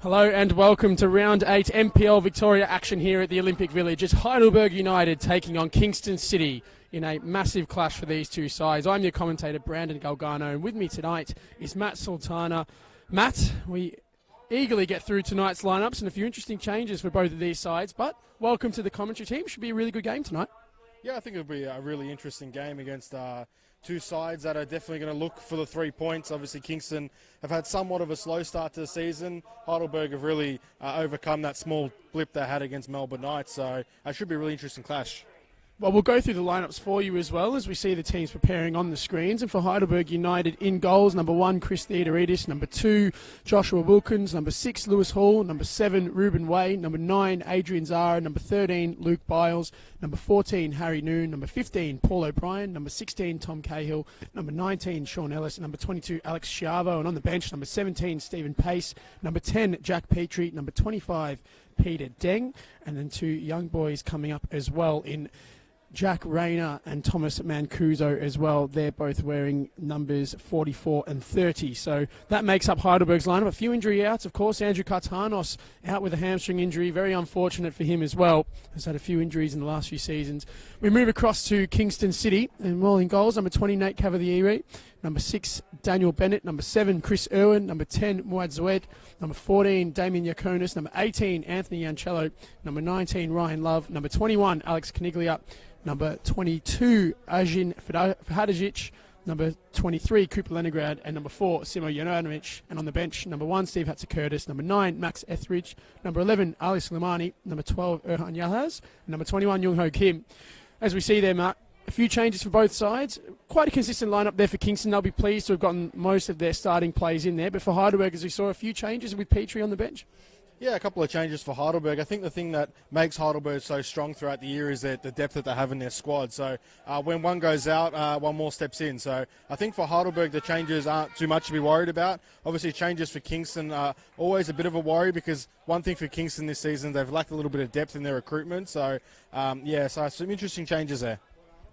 Hello and welcome to Round 8 NPL Victoria action here at the Olympic Village. It's Heidelberg United taking on Kingston City in a massive clash for these two sides. I'm your commentator, Brandon Galgano, and with me tonight is Matt Sultana. Matt, we eagerly get through tonight's lineups and a few interesting changes for both of these sides, but welcome to the commentary team. Should be a really good game tonight. Yeah, I think it'll be a really interesting game against two sides that are definitely going to look for the 3 points. Obviously, Kingston have had somewhat of a slow start to the season. Heidelberg have really overcome that small blip they had against Melbourne Knights, so it should be a really interesting clash. Well, we'll go through the lineups for you as well as we see the teams preparing on the screens. And for Heidelberg United in goals, number 1, Chris Theodoridis, number 2, Joshua Wilkins, number 6, Lewis Hall, number 7, Ruben Way, number 9, Adrian Zara, number 13, Luke Biles, number 14, Harry Noon, number 15, Paul O'Brien, number 16, Tom Cahill, number 19, Sean Ellis, number 22, Alex Schiavo, and on the bench, number 17, Stephen Pace, number 10, Jack Petrie, number 25, Peter Deng, and then 2 young boys coming up as well in Jack Rayner and Thomas Mancuso as well. They're both wearing numbers 44 and 30. So that makes up Heidelberg's lineup. A few injury outs, of course. Andrew Kartanos out with a hamstring injury. Very unfortunate for him as well. Has had a few injuries in the last few seasons. We move across to Kingston City. And well, in goals, number 20, Nate Cavaliere. Number 6, Daniel Bennett. Number 7, Chris Irwin. Number 10, Muad Zoed. Number 14, Damien Yakonis. Number 18, Anthony Yancello. Number 19, Ryan Love. Number 21, Alex Caniglia. Number 22, Ajin Fahadajic. Number 23, Cooper Leningrad. And number 4, Simo Janovic. And on the bench, number 1, Steve Hatzakurdis. Number 9, Max Etheridge. Number 11, Ali Slimani. Number 12, Erhan Yahaz. And number 21, Jung Ho Kim. As we see there, Mark, a few changes for both sides. Quite a consistent lineup there for Kingston. They'll be pleased to have gotten most of their starting plays in there. But for Heidelberg, as we saw, a few changes with Petrie on the bench. Yeah, a couple of changes for Heidelberg. I think the thing that makes Heidelberg so strong throughout the year is the depth that they have in their squad. So when one goes out, one more steps in. So I think for Heidelberg, the changes aren't too much to be worried about. Obviously, changes for Kingston are always a bit of a worry because one thing for Kingston this season, they've lacked a little bit of depth in their recruitment. So, so some interesting changes there.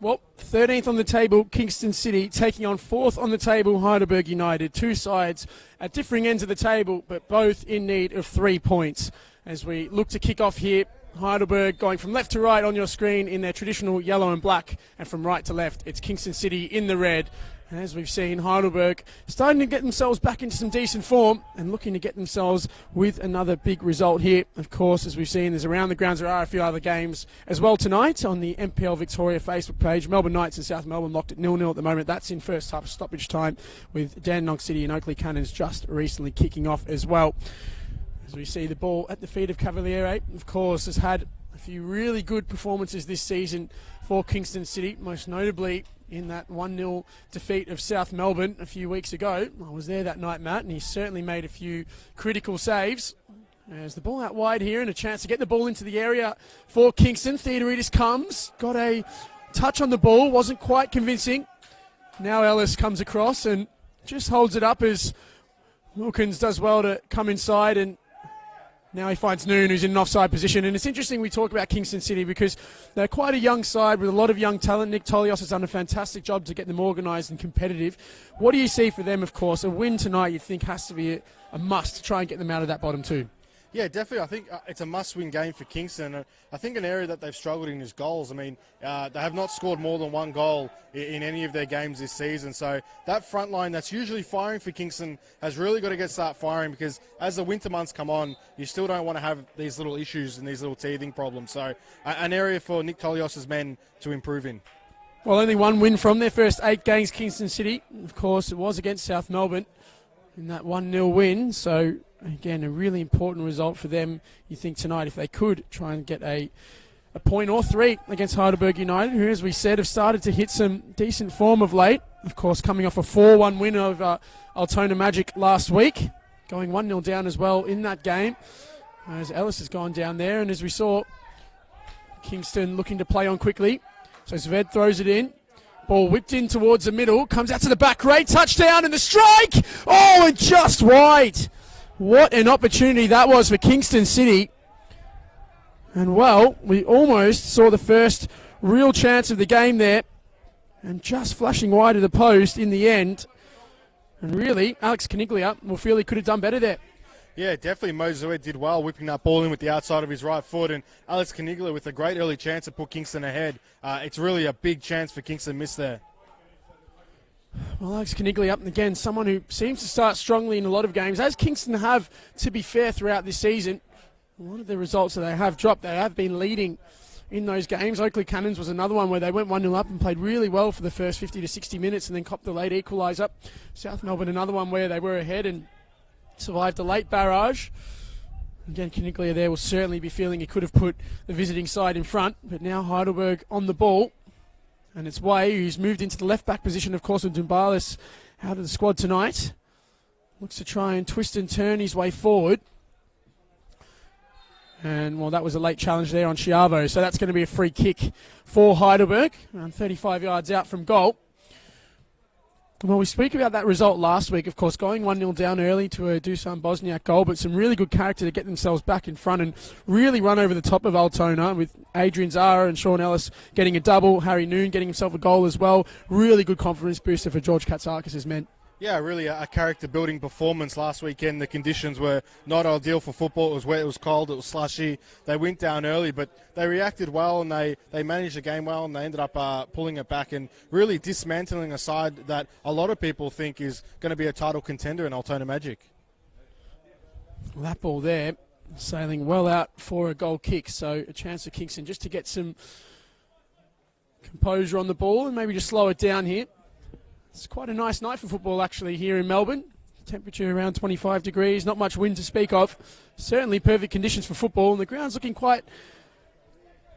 Well, 13th on the table, Kingston City, taking on 4th on the table, Heidelberg United. Two sides at differing ends of the table, but both in need of 3 points. As we look to kick off here, Heidelberg going from left to right on your screen in their traditional yellow and black, and from right to left, it's Kingston City in the red. And as we've seen, Heidelberg starting to get themselves back into some decent form and looking to get themselves with another big result here. Of course, as we've seen, there's around the grounds, there are a few other games as well tonight on the NPL Victoria Facebook page. Melbourne Knights and South Melbourne locked at 0-0 at the moment. That's in first half stoppage time with Dandenong City and Oakley Cannons just recently kicking off as well. As we see the ball at the feet of Cavaliere, of course, has had a few really good performances this season for Kingston City, most notably in that 1-0 defeat of South Melbourne a few weeks ago. I was there that night, Matt, and he certainly made a few critical saves. There's the ball out wide here and a chance to get the ball into the area for Kingston. Theodoridis comes, got a touch on the ball, wasn't quite convincing. Now Ellis comes across and just holds it up as Wilkins does well to come inside, and now he finds Noon, who's in an offside position. And it's interesting we talk about Kingston City because they're quite a young side with a lot of young talent. Nick Tolios has done a fantastic job to get them organised and competitive. What do you see for them, of course? A win tonight you think has to be a must to try and get them out of that bottom two. Yeah, definitely. I think it's a must-win game for Kingston. I think an area that they've struggled in is goals. I mean, they have not scored more than 1 goal in any of their games this season. So that front line that's usually firing for Kingston has really got to start firing because as the winter months come on, you still don't want to have these little issues and these little teething problems. So an area for Nick Tolios' men to improve in. Well, only 1 win from their first 8 games, Kingston City. Of course, it was against South Melbourne in that 1-0 win. So again, a really important result for them, you think, tonight, if they could try and get a point or 3 against Heidelberg United, who, as we said, have started to hit some decent form of late. Of course, coming off a 4-1 win over Altona Magic last week, going 1-0 down as well in that game, as Ellis has gone down there. And as we saw, Kingston looking to play on quickly. So Zved throws it in. Ball whipped in towards the middle, comes out to the back, great touchdown, and the strike! Oh, and just wide! What an opportunity that was for Kingston City. And well, we almost saw the first real chance of the game there. And just flashing wide of the post in the end. And really, Alex Caniglia will feel he could have done better there. Yeah, definitely Mozoe did well, whipping that ball in with the outside of his right foot, and Alex Caniglia with a great early chance to put Kingston ahead. It's really a big chance for Kingston miss there. Well, Alex Caniglia up and again, someone who seems to start strongly in a lot of games, as Kingston have, to be fair, throughout this season. A lot of the results that they have dropped, they have been leading in those games. Oakley Cannons was another one where they went 1-0 up and played really well for the first 50 to 60 minutes and then copped the late equaliser. South Melbourne, another one where they were ahead and survived a late barrage. Again, Caniglia there will certainly be feeling he could have put the visiting side in front, but now Heidelberg on the ball. And it's Way, who's moved into the left-back position, of course, with Dumbalis out of the squad tonight. Looks to try and twist and turn his way forward. And, well, that was a late challenge there on Chiavo, so that's going to be a free kick for Heidelberg, around 35 yards out from goal. Well, we speak about that result last week, of course, going 1-0 down early to a Dusan Bosniak goal, but some really good character to get themselves back in front and really run over the top of Altona, with Adrian Zara and Sean Ellis getting a double, Harry Noon getting himself a goal as well. Really good confidence booster for George Katsakis' men. Yeah, really a character-building performance last weekend. The conditions were not ideal for football. It was wet, it was cold, it was slushy. They went down early, but they reacted well and they managed the game well, and they ended up pulling it back and really dismantling a side that a lot of people think is going to be a title contender in Altona Magic. Well, that ball there sailing well out for a goal kick, so a chance for Kingston just to get some composure on the ball and maybe just slow it down here. It's quite a nice night for football, actually, here in Melbourne. Temperature around 25 degrees, not much wind to speak of. Certainly perfect conditions for football, and the ground's looking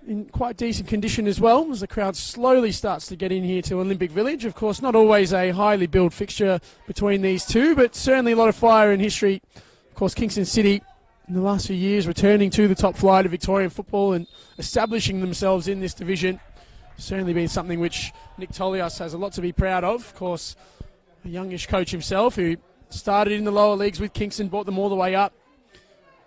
in quite decent condition as well, as the crowd slowly starts to get in here to Olympic Village. Of course, not always a highly billed fixture between these two, but certainly a lot of fire in history. Of course, Kingston City, in the last few years, returning to the top flight of Victorian football and establishing themselves in this division. Certainly been something which Nick Tolios has a lot to be proud of. Of course, a youngish coach himself who started in the lower leagues with Kingston, brought them all the way up.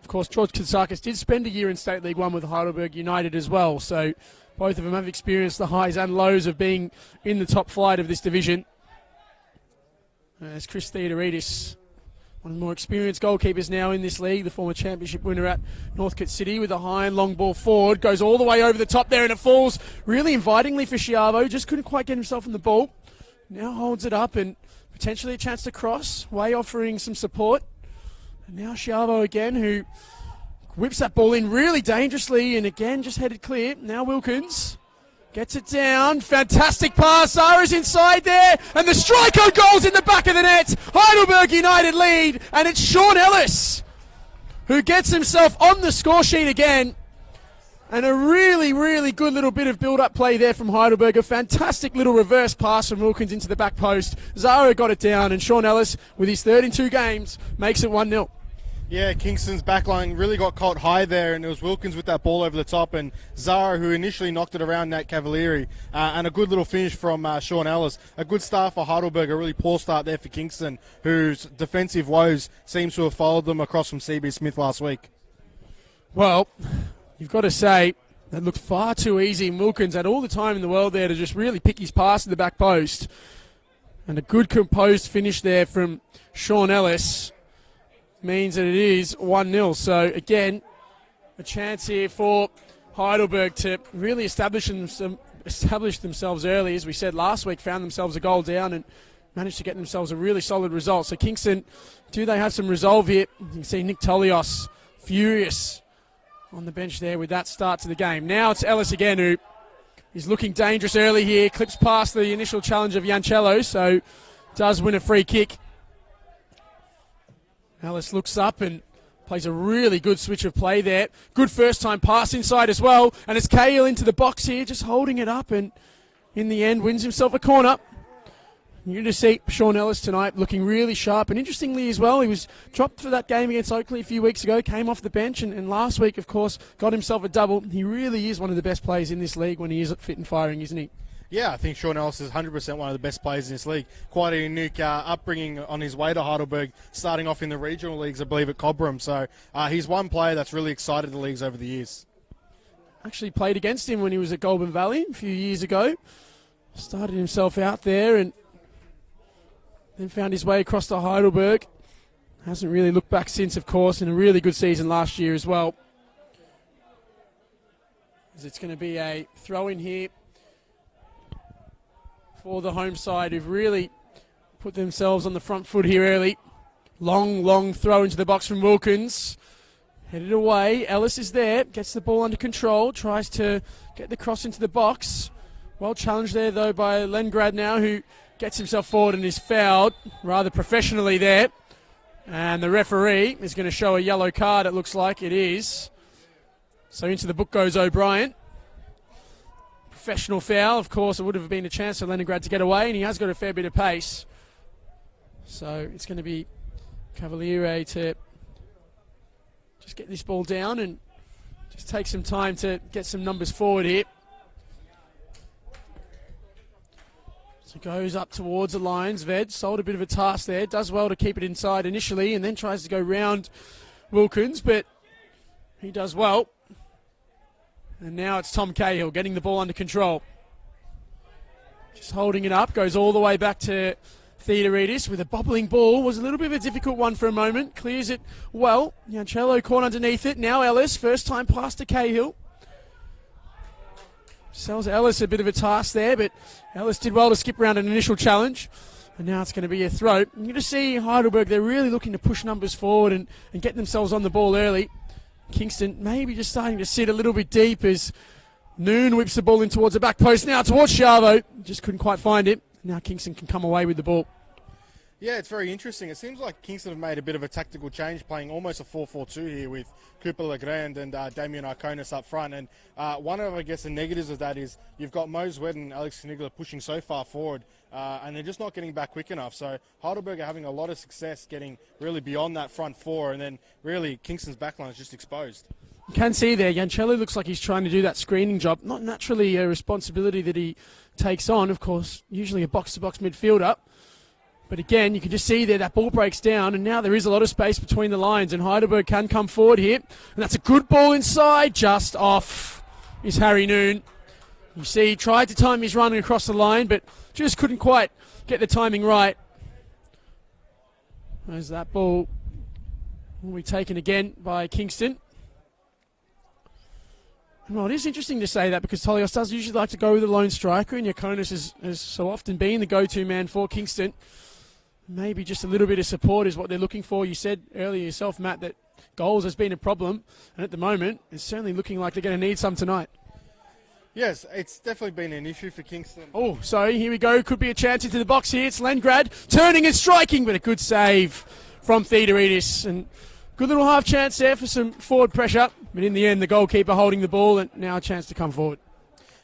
Of course, George Katsakis did spend a year in State League 1 with Heidelberg United as well. So both of them have experienced the highs and lows of being in the top flight of this division. As Chris Theodoridis, one of the more experienced goalkeepers now in this league, the former championship winner at Northcote City, with a high and long ball forward, goes all the way over the top there and it falls really invitingly for Chiavo. Just couldn't quite get himself in the ball. Now holds it up and potentially a chance to cross. Way offering some support. And now Chiavo again, who whips that ball in really dangerously and again just headed clear. Now Wilkins gets it down. Fantastic pass. Zara's inside there. And the striker goals in the back of the net. Heidelberg United lead. And it's Sean Ellis who gets himself on the score sheet again. And a really, really good little bit of build-up play there from Heidelberg. A fantastic little reverse pass from Wilkins into the back post. Zara got it down. And Sean Ellis, with his third in 2 games, makes it 1-0. Yeah, Kingston's backline really got caught high there, and it was Wilkins with that ball over the top, and Zara who initially knocked it around Nat Cavalieri, and a good little finish from Sean Ellis. A good start for Heidelberg, a really poor start there for Kingston, whose defensive woes seems to have followed them across from CB Smith last week. Well, you've got to say, that looked far too easy. Wilkins had all the time in the world there to just really pick his pass to the back post. And a good composed finish there from Sean Ellis means that it is 1-0. So, again, a chance here for Heidelberg to really establish themselves early. As we said last week, found themselves a goal down and managed to get themselves a really solid result. So, Kingston, do they have some resolve here? You can see Nick Tolios furious on the bench there with that start to the game. Now it's Ellis again, who is looking dangerous early here. Clips past the initial challenge of Yancello, so does win a free kick. Ellis looks up and plays a really good switch of play there. Good first-time pass inside as well. And it's Cahill into the box here, just holding it up, and in the end wins himself a corner. You just see Sean Ellis tonight looking really sharp. And interestingly as well, he was dropped for that game against Oakley a few weeks ago, came off the bench, and last week, of course, got himself a double. He really is one of the best players in this league when he is fit and firing, isn't he? Yeah, I think Sean Ellis is 100% one of the best players in this league. Quite a unique upbringing on his way to Heidelberg, starting off in the regional leagues, I believe, at Cobram. So he's one player that's really excited the leagues over the years. Actually played against him when he was at Goulburn Valley a few years ago. Started himself out there and then found his way across to Heidelberg. Hasn't really looked back since, of course, in a really good season last year as well. As it's going to be a throw in here for the home side, who've really put themselves on the front foot here early. Long throw into the box from Wilkins. Headed away. Ellis is there. Gets the ball under control. Tries to get the cross into the box. Well challenged there, though, by Lengrad now, who gets himself forward and is fouled rather professionally there. And the referee is going to show a yellow card, it looks like it is. So into the book goes O'Brien. Professional foul. Of course, it would have been a chance for Leningrad to get away, and he has got a fair bit of pace. So it's going to be Cavaliere to just get this ball down and just take some time to get some numbers forward here. So goes up towards the lines. Ved sold a bit of a task there. Does well to keep it inside initially and then tries to go round Wilkins, but he does well. And now it's Tom Cahill getting the ball under control. Just holding it up. Goes all the way back to Theodoridis with a bobbling ball. Was a little bit of a difficult one for a moment. Clears it well. Yancello caught underneath it. Now Ellis. First time pass to Cahill. Sells Ellis a bit of a task there, but Ellis did well to skip around an initial challenge. And now it's going to be a throw. You're going to see Heidelberg, they're really looking to push numbers forward and get themselves on the ball early. Kingston maybe just starting to sit a little bit deep as Noon whips the ball in towards the back post. Now towards Chavo. Just couldn't quite find it. Now Kingston can come away with the ball. Yeah, it's very interesting. It seems like Kingston have made a bit of a tactical change, playing almost a 4-4-2 here with Cooper Legrand and Damien Arconis up front. And one of, I guess, the negatives of that is you've got Mo Zwed and Alex Knigler pushing so far forward, and they're just not getting back quick enough. So Heidelberg are having a lot of success getting really beyond that front four, and then really Kingston's backline is just exposed. You can see there, Yancello looks like he's trying to do that screening job. Not naturally a responsibility that he takes on, of course, usually a box-to-box midfielder. But again, you can just see there that ball breaks down, and now there is a lot of space between the lines, and Heidelberg can come forward here. And that's a good ball inside, just off is Harry Noon. You see, he tried to time his run across the line, but just couldn't quite get the timing right. As that ball will be taken again by Kingston. Well, it is interesting to say that because Tolios does usually like to go with the lone striker, and Yakonis has so often been the go-to man for Kingston. Maybe just a little bit of support is what they're looking for. You said earlier yourself, Matt, that goals has been a problem, and at the moment, it's certainly looking like they're going to need some tonight. Yes, it's definitely been an issue for Kingston. Oh, so here we go. Could be a chance into the box here. It's Lengrad turning and striking, but a good save from Theodoridis. And good little half chance there for some forward pressure. But in the end, the goalkeeper holding the ball, and now a chance to come forward.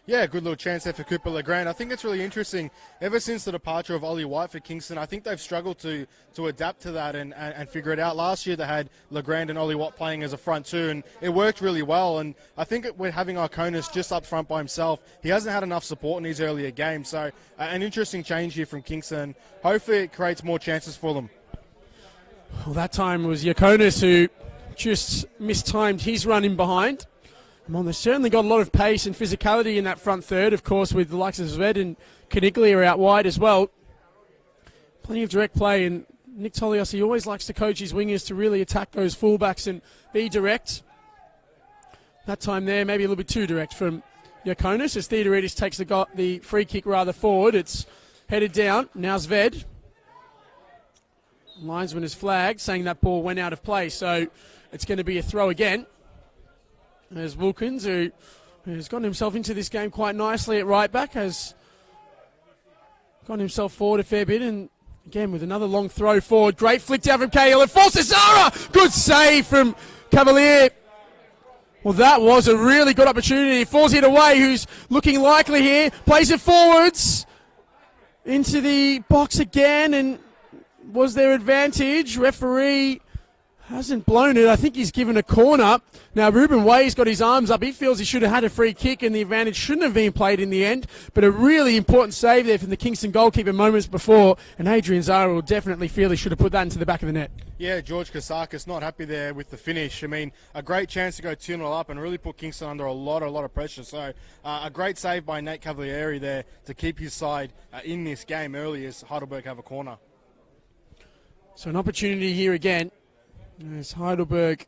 Yeah, good little chance there for Cooper Legrand. I think it's really interesting. Ever since the departure of Ollie White for Kingston, I think they've struggled to adapt to that and figure it out. Last year they had Legrand and Ollie White playing as a front two, and it worked really well. And I think we're having Arconis just up front by himself. He hasn't had enough support in his earlier games. So an interesting change here from Kingston. Hopefully it creates more chances for them. Well, that time was Yakonis who just mistimed his run in behind. Well, they've certainly got a lot of pace and physicality in that front third, of course, with the likes of Zved and Kaniglia are out wide as well. Plenty of direct play, and Nick Tolios, he always likes to coach his wingers to really attack those fullbacks and be direct. That time there, maybe a little bit too direct from Yakonis, as Theodoridis takes the free kick rather forward. It's headed down. Now Zved. Linesman is flagged, saying that ball went out of play, so it's going to be a throw again. There's Wilkins, who has gotten himself into this game quite nicely at right back, has gotten himself forward a fair bit, and again with another long throw forward. Great flick down from Cahill, and falls to Zara! Good save from Cavalier. Well, that was a really good opportunity. Falls it away, who's looking likely here. Plays it forwards into the box again, and was their advantage. Referee hasn't blown it. I think he's given a corner. Now, Ruben Way's got his arms up. He feels he should have had a free kick and the advantage shouldn't have been played in the end. But a really important save there from the Kingston goalkeeper moments before. And Adrian Zara will definitely feel he should have put that into the back of the net. Yeah, George Kasakis not happy there with the finish. I mean, a great chance to go 2-0 up and really put Kingston under a lot of pressure. So a great save by Nate Cavalieri there to keep his side in this game early as Heidelberg have a corner. So an opportunity here again as Heidelberg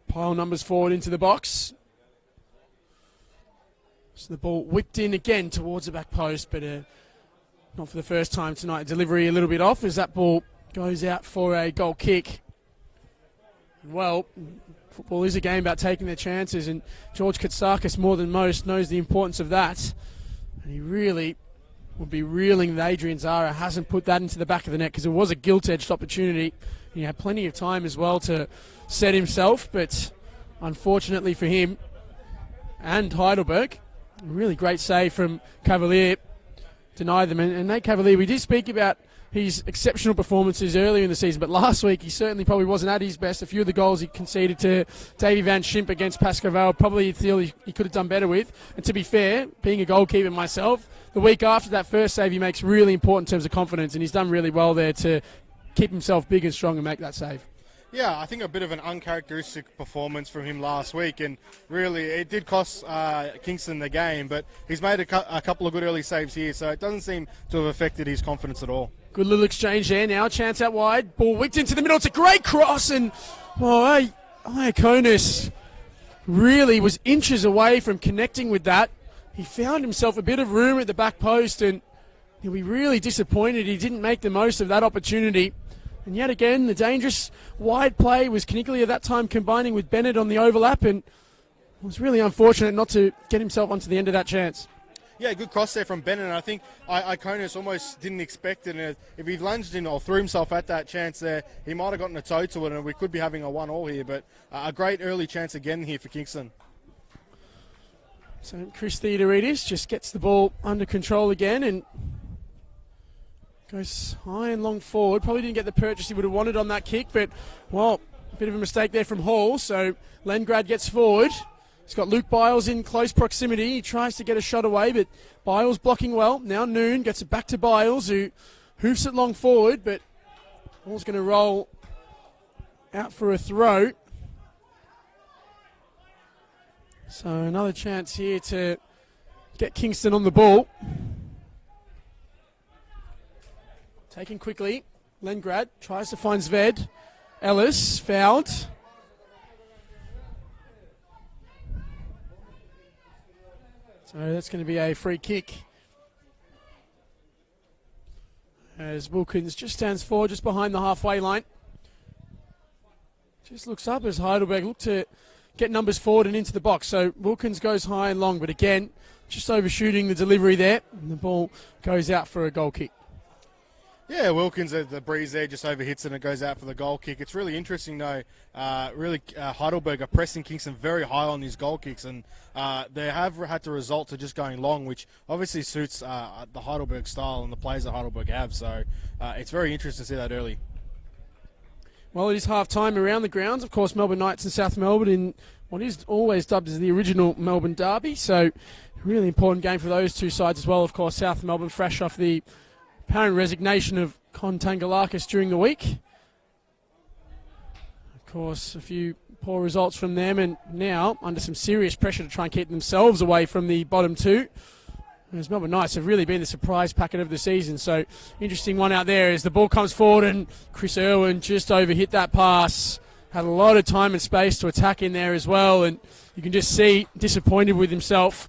pile numbers forward into the box. So the ball whipped in again towards the back post, but not for the first time tonight. Delivery a little bit off as that ball goes out for a goal kick. Well, football is a game about taking their chances, and George Katsakis, more than most, knows the importance of that. And he really would be reeling that Adrian Zara hasn't put that into the back of the net, because it was a gilt-edged opportunity. He had plenty of time as well to set himself, but unfortunately for him and Heidelberg, a really great save from Cavalier denied them. And Nate Cavalier, we did speak about his exceptional performances earlier in the season, but last week he certainly probably wasn't at his best. A few of the goals he conceded to Davy Van Schimp against Pascoe Vale probably feel he could have done better with. And to be fair, being a goalkeeper myself, the week after that first save he makes really important in terms of confidence, and he's done really well there to keep himself big and strong and make that save. Yeah, I think a bit of an uncharacteristic performance from him last week, and really it did cost Kingston the game, but he's made a couple of good early saves here, so it doesn't seem to have affected his confidence at all. Good little exchange there now, chance out wide, ball whipped into the middle, it's a great cross, and Iaconis really was inches away from connecting with that. He found himself a bit of room at the back post, and he'll be really disappointed he didn't make the most of that opportunity. And yet again, the dangerous wide play was Caniglia at that time combining with Bennett on the overlap, and it was really unfortunate not to get himself onto the end of that chance. Yeah, good cross there from Bennett, and I think Iaconis almost didn't expect it, and if he lunged in or threw himself at that chance there, he might have gotten a toe to it, and we could be having a 1-1 here, but a great early chance again here for Kingston. So Chris Theodoridis just gets the ball under control again and goes high and long forward. Probably didn't get the purchase he would have wanted on that kick, but, well, a bit of a mistake there from Hall. So Lengrad gets forward. He's got Luke Biles in close proximity. He tries to get a shot away, but Biles blocking well. Now Noon gets it back to Biles, who hoofs it long forward, but ball's going to roll out for a throw. So another chance here to get Kingston on the ball. Taken quickly, Lengrad tries to find Zved. Ellis fouled. So that's going to be a free kick. As Wilkins just stands forward, just behind the halfway line. Just looks up as Heidelberg look to get numbers forward and into the box. So Wilkins goes high and long, but again, just overshooting the delivery there. And the ball goes out for a goal kick. Yeah, Wilkins at the breeze there just overhits it and it goes out for the goal kick. It's really interesting though. Heidelberg are pressing Kingston very high on these goal kicks, and they have had to resort to just going long, which obviously suits the Heidelberg style and the players that Heidelberg have. So it's very interesting to see that early. Well, it is half-time around the grounds. Of course, Melbourne Knights and South Melbourne in what is always dubbed as the original Melbourne Derby. So really important game for those two sides as well. Of course, South Melbourne fresh off the apparent resignation of Con Tangalakis during the week. Of course, a few poor results from them, and now under some serious pressure to try and keep themselves away from the bottom two. As Melbourne Knights have really been the surprise packet of the season. So interesting one out there as the ball comes forward and Chris Irwin just overhit that pass. Had a lot of time and space to attack in there as well, and you can just see disappointed with himself.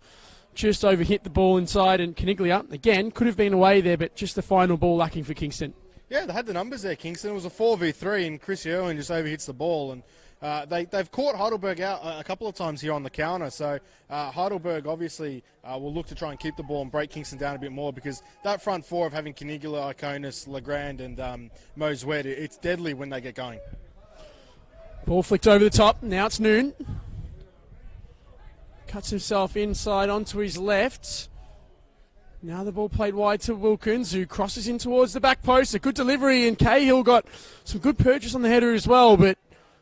Just overhit the ball inside, and Caniglia, again, could have been away there, but just the final ball lacking for Kingston. Yeah, they had the numbers there, Kingston. It was a 4v3, and Chris Irwin just overhits the ball. And they've caught Heidelberg out a couple of times here on the counter. So Heidelberg obviously will look to try and keep the ball and break Kingston down a bit more, because that front four of having Caniglia, Iaconis, Legrand, and Mose Wed, it's deadly when they get going. Ball flicked over the top. Now it's Noon. Cuts himself inside onto his left. Now the ball played wide to Wilkins, who crosses in towards the back post. A good delivery, and Cahill got some good purchase on the header as well, but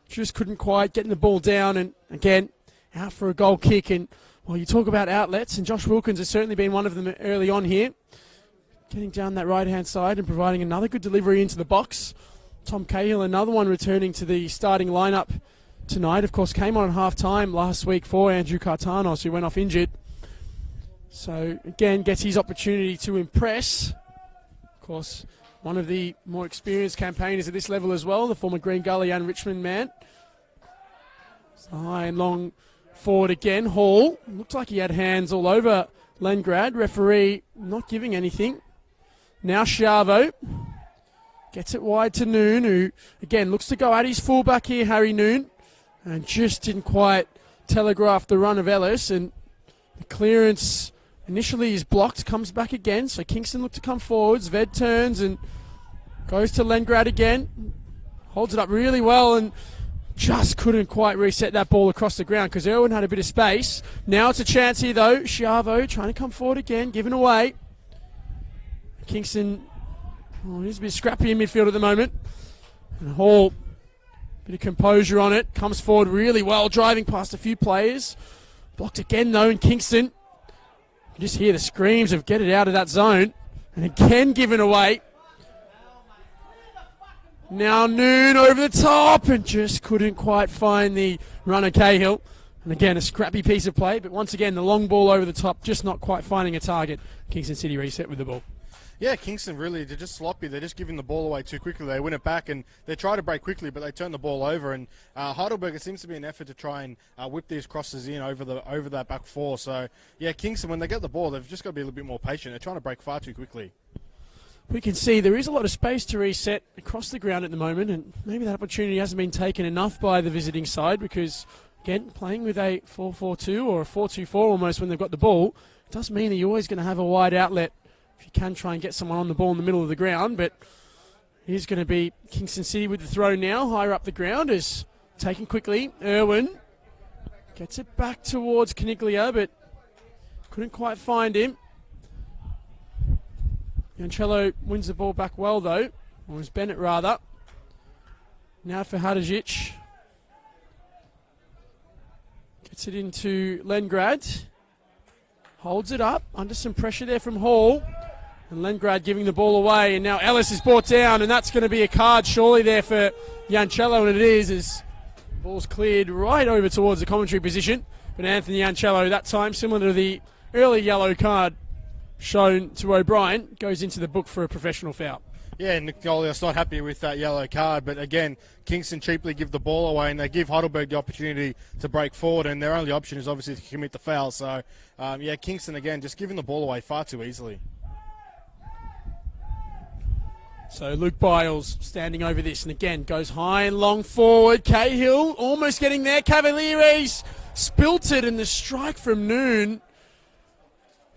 just couldn't quite get the ball down. And again, out for a goal kick. And well, you talk about outlets, and Josh Wilkins has certainly been one of them early on here. Getting down that right-hand side and providing another good delivery into the box. Tom Cahill, another one returning to the starting lineup tonight. Of course, came on at half-time last week for Andrew Kartanos, who went off injured. So, again, gets his opportunity to impress. Of course, one of the more experienced campaigners at this level as well, the former Green Gully and Richmond man. So high and long forward again. Hall looked like he had hands all over Lengrad. Referee not giving anything. Now Chavo gets it wide to Noon, who again looks to go at his fullback here, Harry Noon, and just didn't quite telegraph the run of Ellis, and the clearance initially is blocked, comes back again, so Kingston look to come forwards. Ved turns and goes to Lengrad again, holds it up really well and just couldn't quite reset that ball across the ground because Irwin had a bit of space. Now it's a chance here though. Chavo trying to come forward again, giving away. Kingston, he's a bit scrappy in midfield at the moment. And Hall, bit of composure on it, comes forward really well, driving past a few players. Blocked again though in Kingston. You just hear the screams of get it out of that zone. And again given away. Now Noon over the top and just couldn't quite find the runner Cahill. And again, a scrappy piece of play, but once again, the long ball over the top, just not quite finding a target. Kingston City reset with the ball. Yeah, Kingston really, they're just sloppy. They're just giving the ball away too quickly. They win it back and they try to break quickly, but they turn the ball over. And Heidelberg, it seems to be an effort to try and whip these crosses in over that back four. So, yeah, Kingston, when they get the ball, they've just got to be a little bit more patient. They're trying to break far too quickly. We can see there is a lot of space to reset across the ground at the moment, and maybe that opportunity hasn't been taken enough by the visiting side because, again, playing with a 4-4-2 or a 4-2-4 almost when they've got the ball, it does mean that you're always going to have a wide outlet if you can try and get someone on the ball in the middle of the ground. But here's going to be Kingston City with the throw now, higher up the ground, is taken quickly. Irwin gets it back towards Caniglia, but couldn't quite find him. Yancello wins the ball back well though, or was Bennett rather. Now for Hadajic. Gets it into Lengrad. Holds it up, under some pressure there from Hall. And Lengrad giving the ball away, and now Ellis is brought down, and that's going to be a card surely there for Yancello, and it is, as the ball's cleared right over towards the commentary position. But Anthony Yancello, that time, similar to the early yellow card shown to O'Brien, goes into the book for a professional foul. Yeah, Nick Goliath's not happy with that yellow card, but again, Kingston cheaply give the ball away and they give Heidelberg the opportunity to break forward, and their only option is obviously to commit the foul. So, yeah, Kingston again just giving the ball away far too easily. So Luke Biles standing over this, and again goes high and long forward. Cahill almost getting there. Cavalieri's spilt it, and the strike from Noon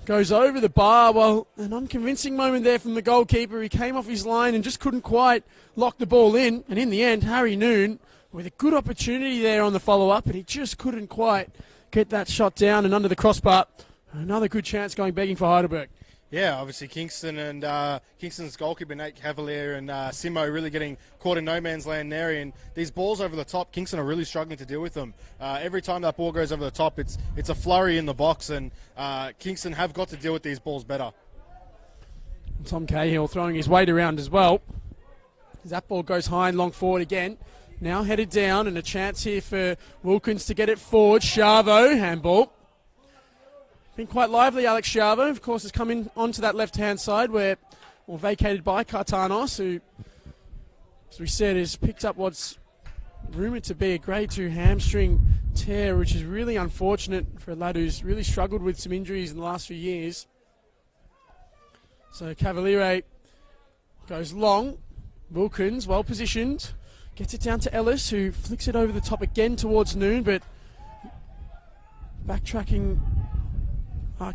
goes over the bar. Well, an unconvincing moment there from the goalkeeper. He came off his line and just couldn't quite lock the ball in. And in the end, Harry Noon with a good opportunity there on the follow-up, but he just couldn't quite get that shot down and under the crossbar. Another good chance going begging for Heidelberg. Yeah, obviously Kingston and Kingston's goalkeeper Nate Cavalier and Simo really getting caught in no man's land there. And these balls over the top, Kingston are really struggling to deal with them. Every time that ball goes over the top, it's a flurry in the box, and Kingston have got to deal with these balls better. Tom Cahill throwing his weight around as well. That ball goes high and long forward again. Now headed down, and a chance here for Wilkins to get it forward. Chavo, handball. Been quite lively, Alex Chavo, of course, has come in onto that left-hand side vacated by Cartanos, who, as we said, has picked up what's rumoured to be a grade 2 hamstring tear, which is really unfortunate for a lad who's really struggled with some injuries in the last few years. So Cavaliere goes long. Wilkins, well positioned, gets it down to Ellis, who flicks it over the top again towards Noon, but backtracking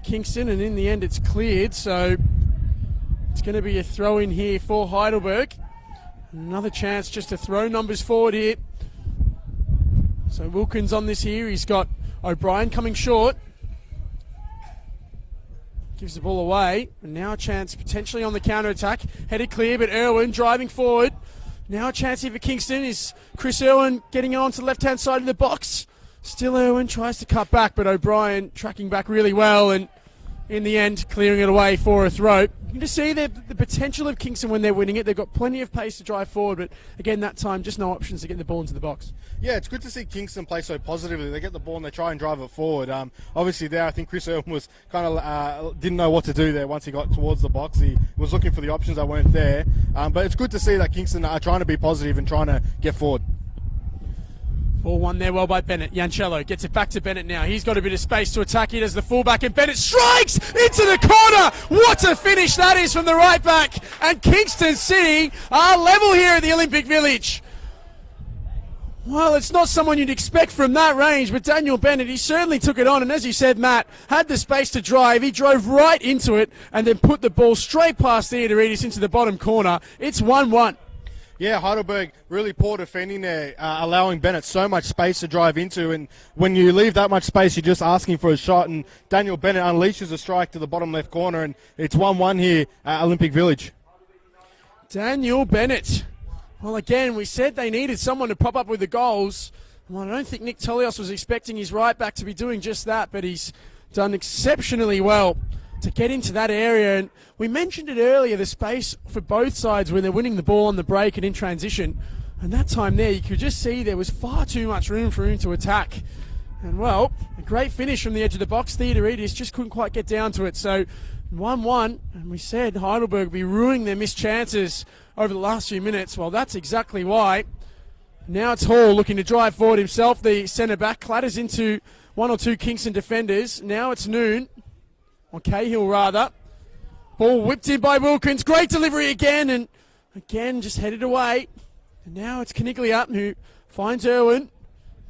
Kingston, and in the end it's cleared, so it's going to be a throw in here for Heidelberg. Another chance just to throw numbers forward here. So Wilkins on this here, he's got O'Brien coming short. Gives the ball away, and now a chance potentially on the counter-attack. Headed clear, but Irwin driving forward. Now a chance here for Kingston. Is Chris Irwin getting on to the left-hand side of the box? Still Irwin tries to cut back, but O'Brien tracking back really well, and in the end, clearing it away for a throw. You can just see the potential of Kingston when they're winning it. They've got plenty of pace to drive forward, but again, that time, just no options to get the ball into the box. Yeah, it's good to see Kingston play so positively. They get the ball and they try and drive it forward. Obviously there, I think Chris Irwin was kind of didn't know what to do there once he got towards the box. He was looking for the options that weren't there. But it's good to see that Kingston are trying to be positive and trying to get forward. Ball won there well by Bennett. Yancello gets it back to Bennett now. He's got a bit of space to attack it as the fullback, and Bennett strikes into the corner. What a finish that is from the right back. And Kingston City are level here at the Olympic Village. Well, it's not someone you'd expect from that range, but Daniel Bennett, he certainly took it on. And as you said, Matt, had the space to drive. He drove right into it and then put the ball straight past Theodoridis into the bottom corner. It's 1-1. Yeah, Heidelberg really poor defending there, allowing Bennett so much space to drive into. And when you leave that much space, you're just asking for a shot. And Daniel Bennett unleashes a strike to the bottom left corner. And it's 1-1 here at Olympic Village. Daniel Bennett. Well, again, we said they needed someone to pop up with the goals. Well, I don't think Nick Tolios was expecting his right back to be doing just that, but he's done exceptionally well to get into that area. And we mentioned it earlier, the space for both sides when they're winning the ball on the break and in transition. And that time there, you could just see there was far too much room for him to attack. And, well, a great finish from the edge of the box. Theodoridis just couldn't quite get down to it. So 1-1, and we said Heidelberg would be ruining their missed chances over the last few minutes. Well, that's exactly why. Now it's Hall looking to drive forward himself. The centre-back clatters into one or two Kingston defenders. Now it's Noon. Or Cahill, rather. Ball whipped in by Wilkins. Great delivery again, and again just headed away. And now it's Caniglia who finds Irwin.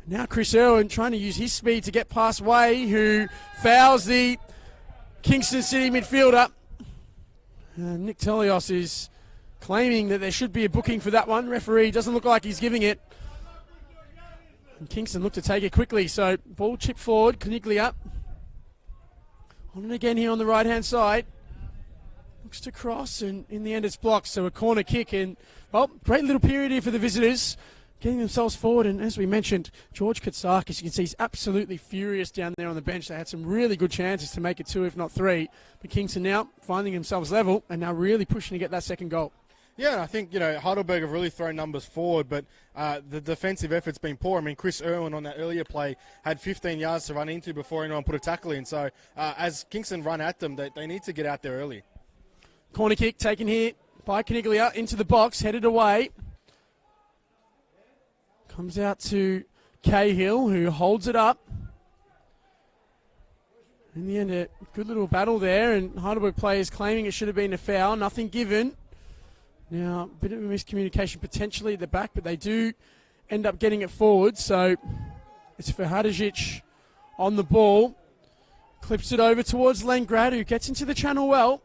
Now Chris Irwin trying to use his speed to get past Way, who fouls the Kingston City midfielder. Nick Tolios is claiming that there should be a booking for that one. Referee doesn't look like he's giving it. And Kingston look to take it quickly, so ball chipped forward. Caniglia on and again here on the right-hand side. Looks to cross, and in the end it's blocked. So a corner kick, and, well, great little period here for the visitors, getting themselves forward. And as we mentioned, George Katsakis, you can see he's absolutely furious down there on the bench. They had some really good chances to make it 2, if not 3. But Kingston now finding themselves level and now really pushing to get that second goal. Yeah, and I think, Heidelberg have really thrown numbers forward, but the defensive effort's been poor. I mean, Chris Irwin on that earlier play had 15 yards to run into before anyone put a tackle in. So as Kingston run at them, they need to get out there early. Corner kick taken here by Caniglia into the box, headed away. Comes out to Cahill, who holds it up. In the end, a good little battle there, and Heidelberg players claiming it should have been a foul. Nothing given. Now, a bit of a miscommunication potentially at the back, but they do end up getting it forward. So it's for Hadžić on the ball. Clips it over towards Lengrad, who gets into the channel well.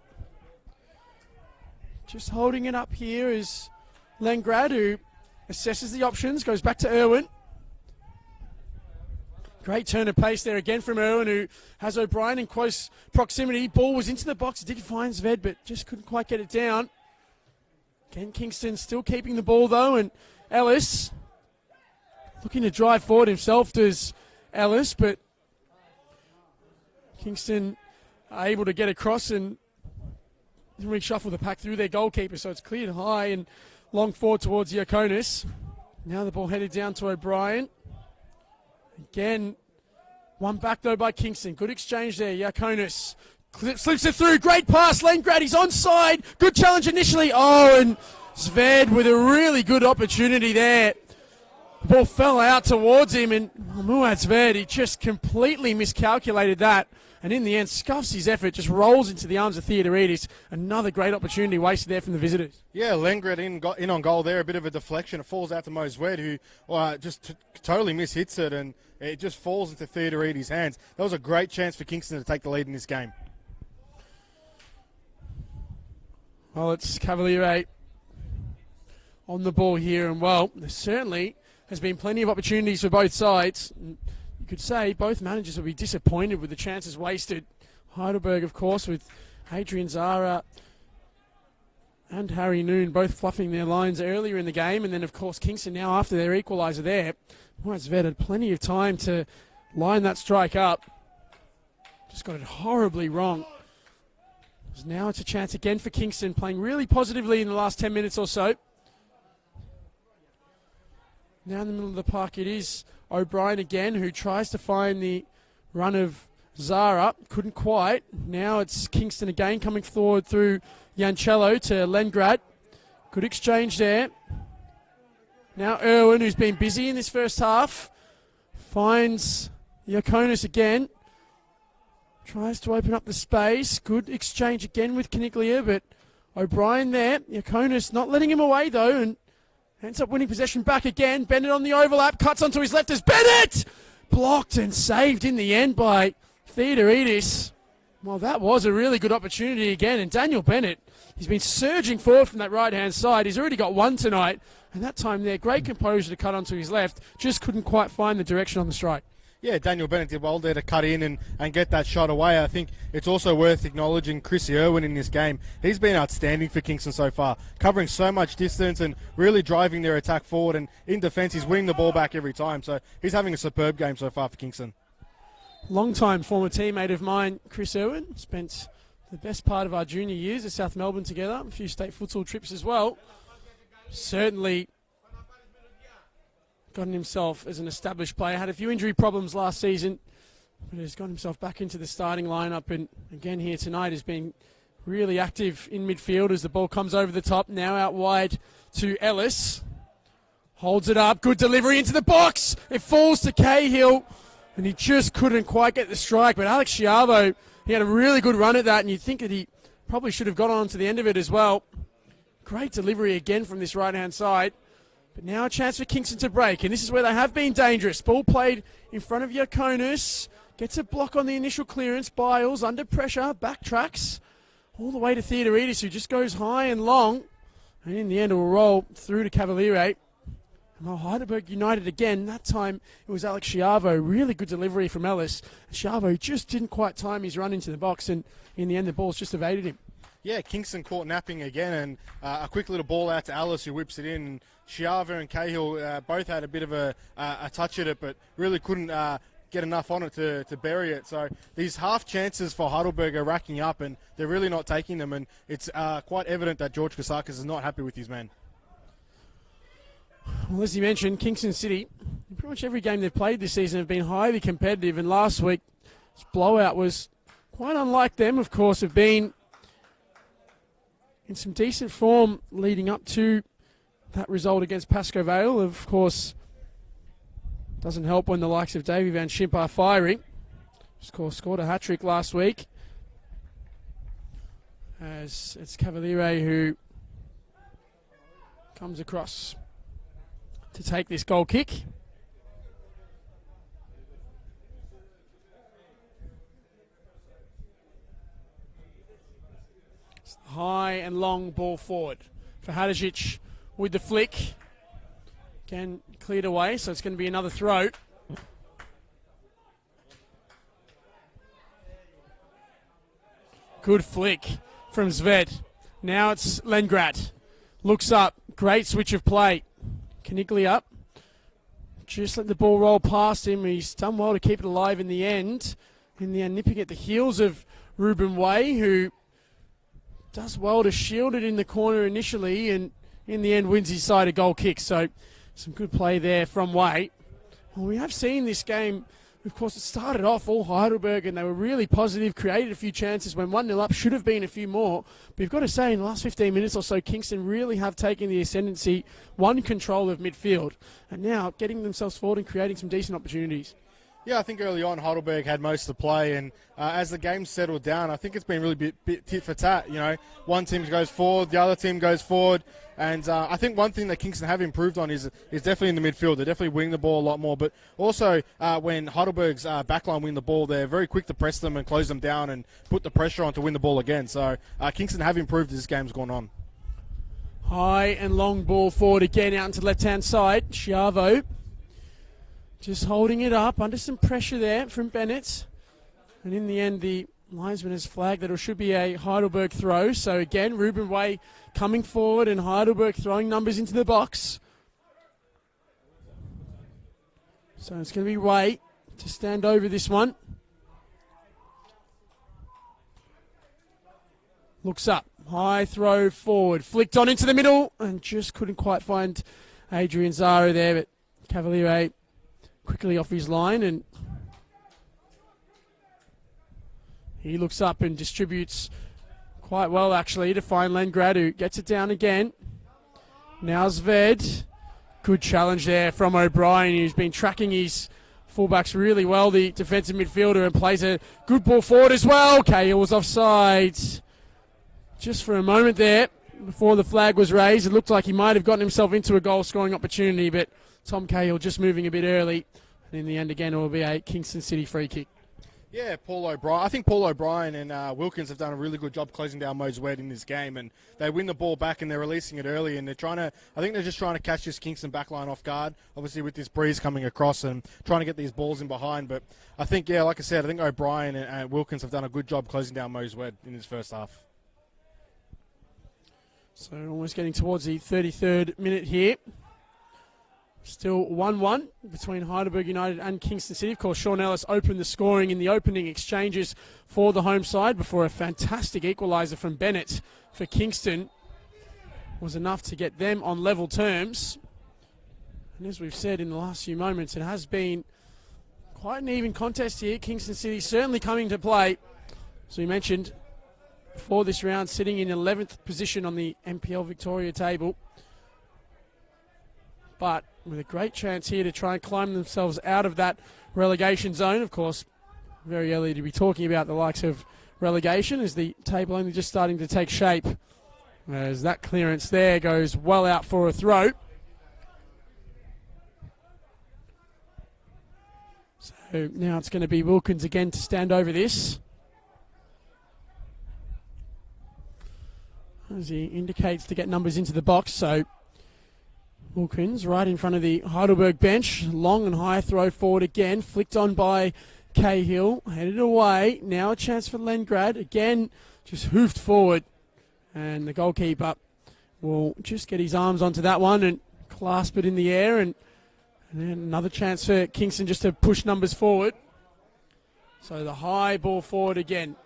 Just holding it up here is Lengrad, who assesses the options, goes back to Irwin. Great turn of pace there again from Irwin, who has O'Brien in close proximity. Ball was into the box, did find Zved, but just couldn't quite get it down. Again, Kingston still keeping the ball, though, and Ellis looking to drive forward himself, does Ellis, but Kingston are able to get across and reshuffle the pack through their goalkeeper, so it's cleared high and long forward towards Iaconis. Now the ball headed down to O'Brien. Again, one back though by Kingston. Good exchange there. Iaconis slips it through. Great pass. Lengrad, he's onside. Good challenge initially. Oh, and Zved with a really good opportunity there. The ball fell out towards him, and Muad Zved, he just completely miscalculated that. And in the end, scuffs his effort, just rolls into the arms of Theodoridis. Another great opportunity wasted there from the visitors. Yeah, Lengrad in on goal there, a bit of a deflection. It falls out to Moswed, who just totally mishits it, and it just falls into Theodoridis' hands. That was a great chance for Kingston to take the lead in this game. Well, it's Cavaliere on the ball here, and, well, there certainly has been plenty of opportunities for both sides. You could say both managers will be disappointed with the chances wasted. Heidelberg, of course, with Adrian Zara and Harry Noon both fluffing their lines earlier in the game. And then, of course, Kingston now after their equaliser there. Zved had plenty of time to line that strike up. Just got it horribly wrong. Now it's a chance again for Kingston, playing really positively in the last 10 minutes or so. Now in the middle of the park it is O'Brien again, who tries to find the run of Zara. Couldn't quite. Now it's Kingston again, coming forward through Yancello to Lengrad. Good exchange there. Now Irwin, who's been busy in this first half, finds Iaconis again. Tries to open up the space. Good exchange again with Caniglia, but O'Brien there. Iaconis not letting him away though, and ends up winning possession back again. Bennett on the overlap, cuts onto his left as Bennett! Blocked and saved in the end by Theodoridis. Well, that was a really good opportunity again, and Daniel Bennett, he's been surging forward from that right-hand side. He's already got one tonight, and that time there, great composure to cut onto his left, just couldn't quite find the direction on the strike. Yeah, Daniel Bennett did well there to cut in and get that shot away. I think it's also worth acknowledging Chris Irwin in this game. He's been outstanding for Kingston so far, covering so much distance and really driving their attack forward. And in defence, he's winning the ball back every time. So he's having a superb game so far for Kingston. Long-time former teammate of mine, Chris Irwin, spent the best part of our junior years at South Melbourne together, a few state futsal trips as well. Certainly gotten himself as an established player. Had a few injury problems last season, but has got himself back into the starting lineup. And again here tonight has been really active in midfield as the ball comes over the top. Now out wide to Ellis. Holds it up. Good delivery into the box. It falls to Cahill, and he just couldn't quite get the strike. But Alex Schiavo, he had a really good run at that, and you'd think that he probably should have got on to the end of it as well. Great delivery again from this right-hand side. But now a chance for Kingston to break, and this is where they have been dangerous. Ball played in front of Iaconis. Gets a block on the initial clearance. Biles under pressure, backtracks all the way to Theodoridis, who just goes high and long. And in the end, it will roll through to Cavaliere. Well, Heidelberg United again. That time it was Alex Schiavo. Really good delivery from Ellis. Schiavo just didn't quite time his run into the box, and in the end, the ball's just evaded him. Yeah, Kingston caught napping again, and a quick little ball out to Alice, who whips it in. Schiavo and Cahill both had a bit of a touch at it, but really couldn't get enough on it to bury it. So these half chances for Heidelberg are racking up, and they're really not taking them, and it's quite evident that George Kasakis is not happy with his men. Well, as you mentioned, Kingston City, pretty much every game they've played this season have been highly competitive, and last week's blowout was quite unlike them, of course, have been in some decent form leading up to that result against Pascoe Vale. Of course, doesn't help when the likes of Davey Van Schimp are firing. Of course, scored a hat-trick last week, as it's Cavaliere who comes across to take this goal kick. High and long ball forward for Hadžić with the flick. Again, cleared away, so it's going to be another throw. Good flick from Zved. Now it's Lengrad. Looks up. Great switch of play. Caniglia up. Just let the ball roll past him. He's done well to keep it alive in the end. In the end, nipping at the heels of Ruben Way, who does well to shield it in the corner initially, and in the end wins his side a goal kick. So some good play there from Way. Well, we have seen this game, of course, it started off all Heidelberg and they were really positive, created a few chances when 1-0 up, should have been a few more. But you've got to say, in the last 15 minutes or so, Kingston really have taken the ascendancy, won control of midfield, and now getting themselves forward and creating some decent opportunities. Yeah, I think early on Heidelberg had most of the play, and as the game settled down, I think it's been really bit tit for tat. You know, one team goes forward, the other team goes forward, and I think one thing that Kingston have improved on is definitely in the midfield. They're definitely winning the ball a lot more, but also when Heidelberg's backline win the ball, they're very quick to press them and close them down and put the pressure on to win the ball again. So Kingston have improved as this game's gone on. High and long ball forward again out into the left-hand side. Schiavo just holding it up under some pressure there from Bennett. And in the end, the linesman has flagged that it should be a Heidelberg throw. So again, Ruben Way coming forward and Heidelberg throwing numbers into the box. So it's going to be Way to stand over this one. Looks up. High throw forward. Flicked on into the middle and just couldn't quite find Adrian Zaro there. But Cavaliere quickly off his line and he looks up and distributes quite well actually to find Lengrad, who gets it down again. Now Zved. Good challenge there from O'Brien, who's been tracking his fullbacks really well, the defensive midfielder, and plays a good ball forward as well. Cahill was offside. Just for a moment there, before the flag was raised, it looked like he might have gotten himself into a goal-scoring opportunity, but Tom Cahill just moving a bit early. And in the end, again, it will be a Kingston City free kick. Yeah, Paul O'Brien. I think Paul O'Brien and Wilkins have done a really good job closing down Mose Wed in this game, and they win the ball back and they're releasing it early, and I think they're just trying to catch this Kingston backline off guard, obviously with this breeze coming across and trying to get these balls in behind. But I think, yeah, like I said, I think O'Brien and Wilkins have done a good job closing down Mose Wed in his first half. So almost getting towards the 33rd minute here. Still 1-1 between Heidelberg United and Kingston City. Of course, Sean Ellis opened the scoring in the opening exchanges for the home side before a fantastic equaliser from Bennett for Kingston was enough to get them on level terms. And as we've said in the last few moments, it has been quite an even contest here. Kingston City certainly coming to play. As we mentioned, for this round, sitting in 11th position on the NPL Victoria table. But with a great chance here to try and climb themselves out of that relegation zone. Of course, very early to be talking about the likes of relegation as the table only just starting to take shape. As that clearance there goes well out for a throw. So now it's going to be Wilkins again to stand over this. As he indicates to get numbers into the box, so Wilkins right in front of the Heidelberg bench. Long and high throw forward again. Flicked on by Cahill. Headed away. Now a chance for Lengrad. Again, just hoofed forward. And the goalkeeper will just get his arms onto that one and clasp it in the air. And then another chance for Kingston just to push numbers forward. So the high ball forward again.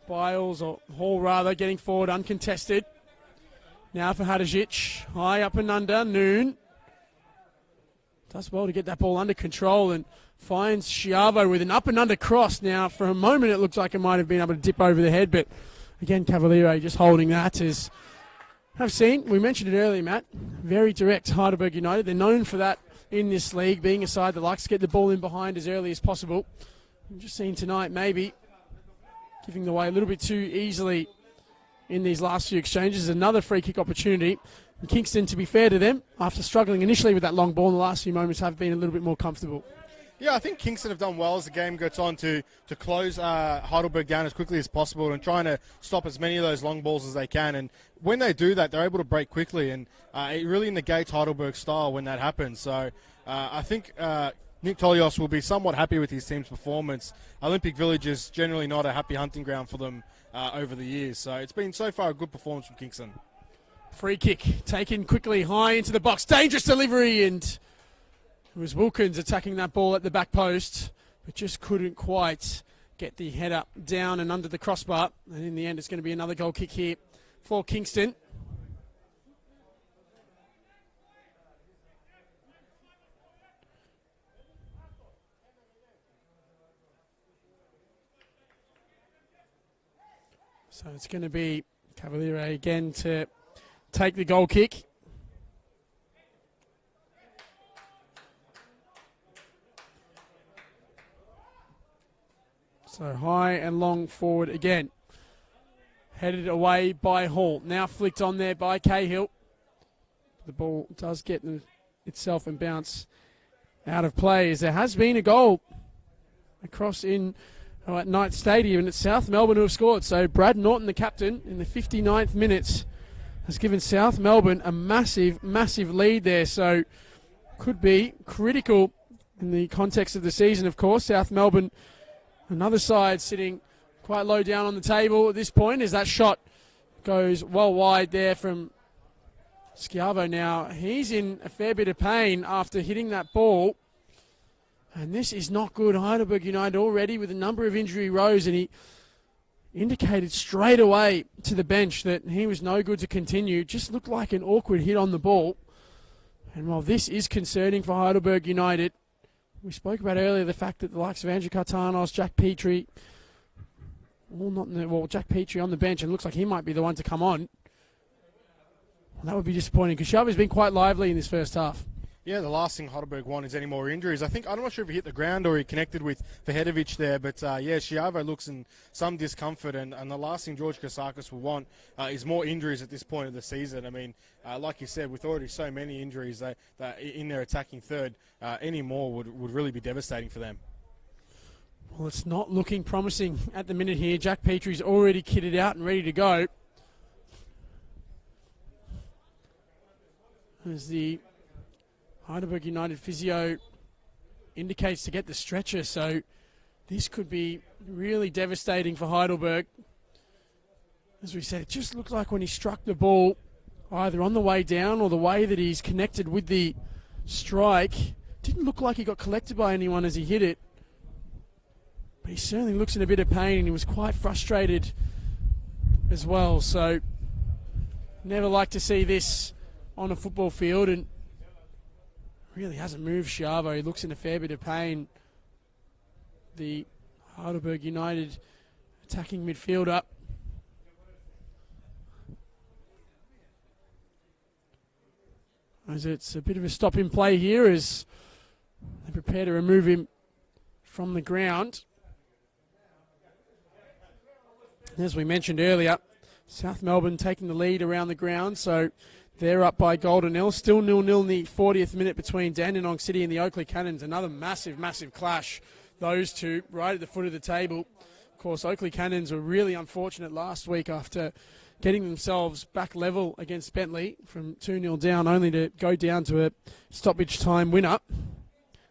Biles, or Hall rather, getting forward uncontested. Now for Hadžić, high up and under, Noon. Does well to get that ball under control and finds Schiavo with an up and under cross. Now for a moment it looks like it might have been able to dip over the head, but again Cavaliere just holding that. As I've seen, we mentioned it earlier, Matt, very direct Heidelberg United. They're known for that in this league, being a side that likes to get the ball in behind as early as possible. We've just seen tonight maybe giving the way a little bit too easily in these last few exchanges. Another free kick opportunity. And Kingston, to be fair to them, after struggling initially with that long ball in the last few moments, have been a little bit more comfortable. Yeah, I think Kingston have done well as the game goes on to close Heidelberg down as quickly as possible and trying to stop as many of those long balls as they can. And when they do that, they're able to break quickly, and it really negates Heidelberg's style when that happens. So I think Nick Tolios will be somewhat happy with his team's performance. Olympic Village is generally not a happy hunting ground for them over the years. So it's been so far a good performance from Kingston. Free kick taken quickly high into the box. Dangerous delivery, and it was Wilkins attacking that ball at the back post, but just couldn't quite get the head up, down and under the crossbar. And in the end, it's going to be another goal kick here for Kingston. So it's going to be Cavaliere again to take the goal kick. So high and long forward again. Headed away by Hall. Now flicked on there by Cahill. The ball does get itself and bounce out of play, as there has been a goal across in at Knight Stadium, and it's South Melbourne who have scored. So Brad Norton, the captain, in the 59th minute, has given South Melbourne a massive, massive lead there. So could be critical in the context of the season, of course. South Melbourne, another side sitting quite low down on the table at this point, as that shot goes well wide there from Schiavo. Now he's in a fair bit of pain after hitting that ball. And this is not good. Heidelberg United already with a number of injury rows, and indicated straight away to the bench that he was no good to continue. Just looked like an awkward hit on the ball. And while this is concerning for Heidelberg United, we spoke about earlier the fact that the likes of Andrew Cartanos, Jack Petrie, all not in the, well, Jack Petrie on the bench, and looks like he might be the one to come on. Well, that would be disappointing because Sharva's been quite lively in this first half. Yeah, the last thing Heidelberg want is any more injuries. I'm not sure if he hit the ground or he connected with Vahedovic there, but Schiavo looks in some discomfort, and the last thing George Kasakis will want is more injuries at this point of the season. I mean, like you said, with already so many injuries that in their attacking third, any more would really be devastating for them. Well, it's not looking promising at the minute here. Jack Petrie's already kitted out and ready to go. As the Heidelberg United physio indicates to get the stretcher, so this could be really devastating for Heidelberg. As we said, it just looked like when he struck the ball, either on the way down or the way that he's connected with the strike, didn't look like he got collected by anyone as he hit it. But he certainly looks in a bit of pain, and he was quite frustrated as well. So never like to see this on a football field, and really hasn't moved Schiavo. He looks in a fair bit of pain. The Heidelberg United attacking midfielder. As it's a bit of a stop in play here as they prepare to remove him from the ground. As we mentioned earlier, South Melbourne taking the lead around the ground, so they're up by Golden Hill. Still 0-0 in the 40th minute between Dandenong City and the Oakley Cannons. Another massive, massive clash, those two, right at the foot of the table. Of course, Oakley Cannons were really unfortunate last week after getting themselves back level against Bentley from 2-0 down, only to go down to a stoppage time winner.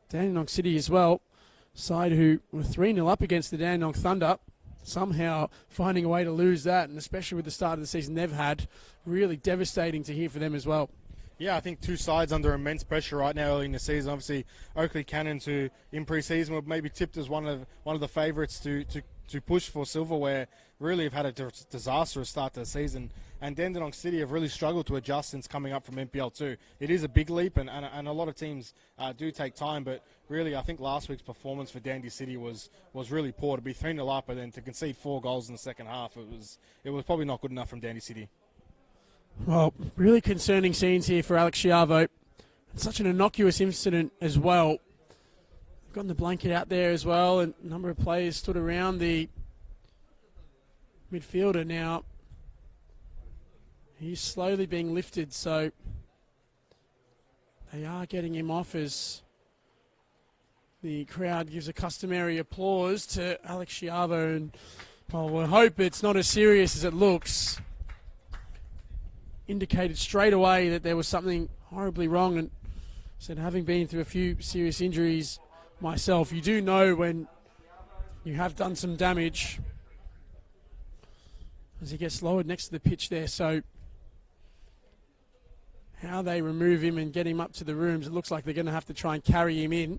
Dandenong City as well, side who were 3-0 up against the Dandenong Thunder, somehow finding a way to lose that, and especially with the start of the season they've had, really devastating to hear for them as well. Yeah, I think two sides under immense pressure right now early in the season. Obviously, Oakley Cannons, who in pre-season were maybe tipped as one of the favourites to push for silverware, really have had a disastrous start to the season. And Dandenong City have really struggled to adjust since coming up from NPL 2. It is a big leap, and a lot of teams do take time, but really I think last week's performance for Dandy City was really poor. To be 3-0 up and then to concede 4 goals in the second half, it was probably not good enough from Dandy City. Well, really concerning scenes here for Alex Schiavo. Such an innocuous incident as well. Gotten the blanket out there as well, and a number of players stood around the midfielder now. He's slowly being lifted, so they are getting him off as the crowd gives a customary applause to Alex Schiavo, and well, we hope it's not as serious as it looks. Indicated straight away that there was something horribly wrong, and said, having been through a few serious injuries myself, you do know when you have done some damage. As he gets lowered next to the pitch there, so how they remove him and get him up to the rooms, it looks like they're going to have to try and carry him in.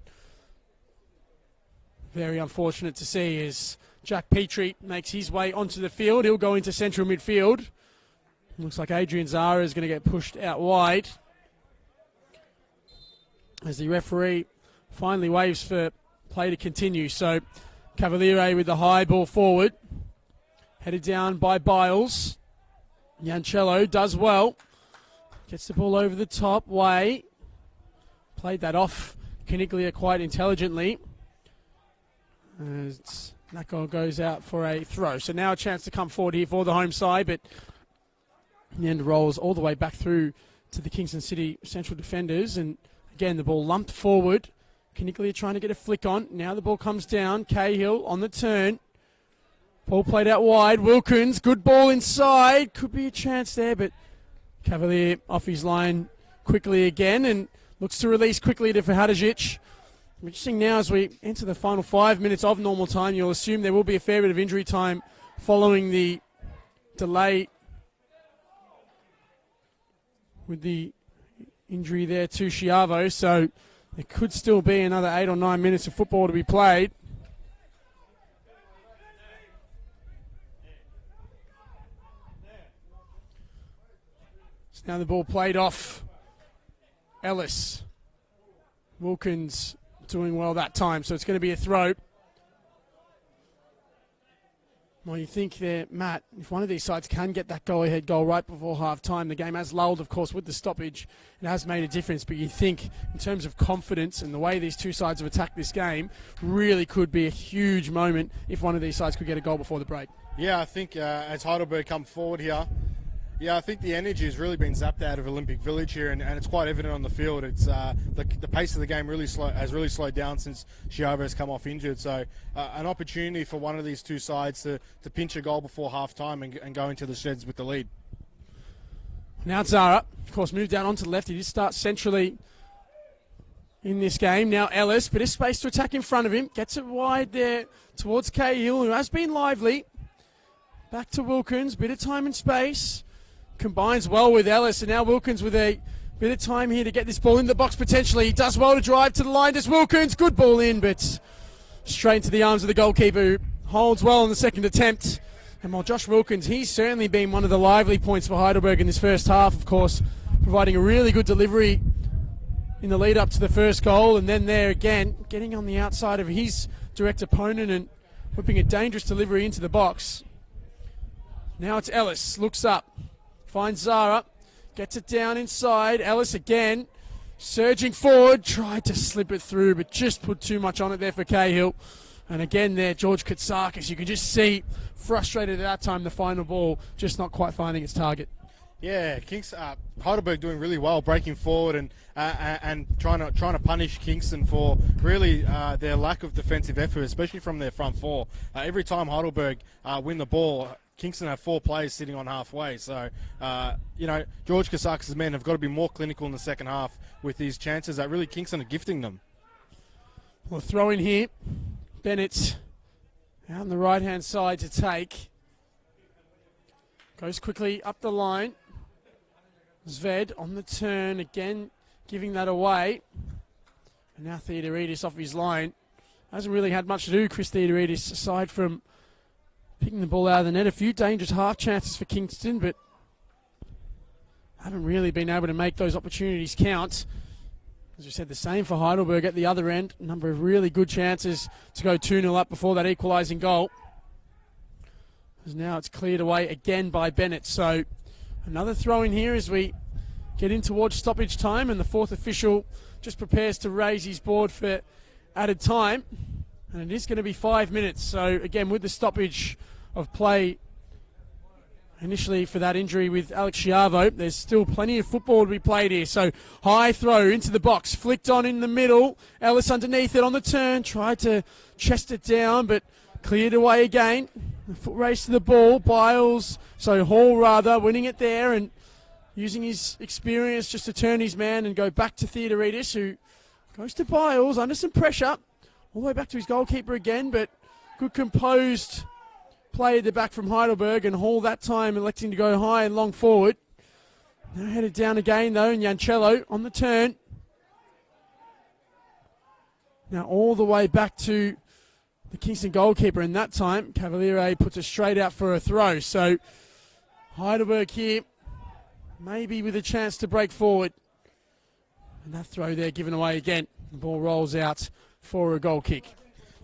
Very unfortunate to see as Jack Petrie makes his way onto the field. He'll go into central midfield. Looks like Adrian Zara is going to get pushed out wide as the referee finally waves for play to continue. So Cavaliere with the high ball forward, headed down by Biles. Yancello does well, gets the ball over the top way, played that off Caniglia quite intelligently. As that goal goes out for a throw. So now a chance to come forward here for the home side, but in the end rolls all the way back through to the Kingston City central defenders. And again, the ball lumped forward. Caniglia trying to get a flick on. Now the ball comes down. Cahill on the turn. Ball played out wide. Wilkins, good ball inside. Could be a chance there, but Cavalier off his line quickly again and looks to release quickly to Vahedovic. Interesting now as we enter the final 5 minutes of normal time. You'll assume there will be a fair bit of injury time following the delay with the injury there to Schiavo. So there could still be another 8 or 9 minutes of football to be played. So now the ball played off Ellis. Wilkins doing well that time, so it's going to be a throw. Well, you think there, Matt, if one of these sides can get that go-ahead goal right before half-time, the game has lulled, of course, with the stoppage. It has made a difference, but you think in terms of confidence and the way these two sides have attacked this game, really could be a huge moment if one of these sides could get a goal before the break. Yeah, I think as Heidelberg come forward here, I think the energy has really been zapped out of Olympic Village here, and it's quite evident on the field. It's the pace of the game has really slowed down since Chiavo has come off injured. So an opportunity for one of these two sides to pinch a goal before half-time and go into the sheds with the lead. Now Zara, of course, moved down onto the left. He did start centrally in this game. Now Ellis, bit of space to attack in front of him. Gets it wide there towards Cahill, who has been lively. Back to Wilkins, bit of time and space. Combines well with Ellis, and now Wilkins with a bit of time here to get this ball in the box potentially. He does well to drive to the line. Does Wilkins? Good ball in, but straight into the arms of the goalkeeper, who holds well in the second attempt. And while Josh Wilkins, he's certainly been one of the lively points for Heidelberg in this first half, of course, providing a really good delivery in the lead up to the first goal, and then there again, getting on the outside of his direct opponent and whipping a dangerous delivery into the box. Now it's Ellis, looks up. Finds Zara, gets it down inside. Ellis again, surging forward, tried to slip it through, but just put too much on it there for Cahill. And again there, George Katsakis, you can just see, frustrated at that time, the final ball, just not quite finding its target. Yeah, Heidelberg doing really well, breaking forward and trying to punish Kingston for really their lack of defensive effort, especially from their front four. Every time Heidelberg win the ball, Kingston have 4 players sitting on halfway. So, George Katsakis' men have got to be more clinical in the second half with these chances that really Kingston are gifting them. Well, throw in here. Bennett out on the right-hand side to take. Goes quickly up the line. Zved on the turn, again giving that away. And now Theodoridis off his line. Hasn't really had much to do, Chris Theodoridis, aside from picking the ball out of the net. A few dangerous half chances for Kingston, but haven't really been able to make those opportunities count. As we said, the same for Heidelberg at the other end. A number of really good chances to go 2-0 up before that equalising goal. As now it's cleared away again by Bennett. So another throw in here as we get in towards stoppage time, and the fourth official just prepares to raise his board for added time. And it is going to be 5 minutes. So again, with the stoppage of play initially for that injury with Alex Chiavo, there's still plenty of football to be played here. So high throw into the box, flicked on in the middle. Ellis underneath it on the turn, tried to chest it down, but cleared away again. A foot race to the ball. Hall rather, winning it there and using his experience just to turn his man and go back to Theodoridis, who goes to Biles under some pressure. All the way back to his goalkeeper again, but good composed play at the back from Heidelberg, and Hall that time electing to go high and long forward. Now headed down again though, and Yancello on the turn. Now all the way back to the Kingston goalkeeper, and that time Cavaliere puts it straight out for a throw. So Heidelberg here, maybe with a chance to break forward. And that throw there given away again. The ball rolls out for a goal kick.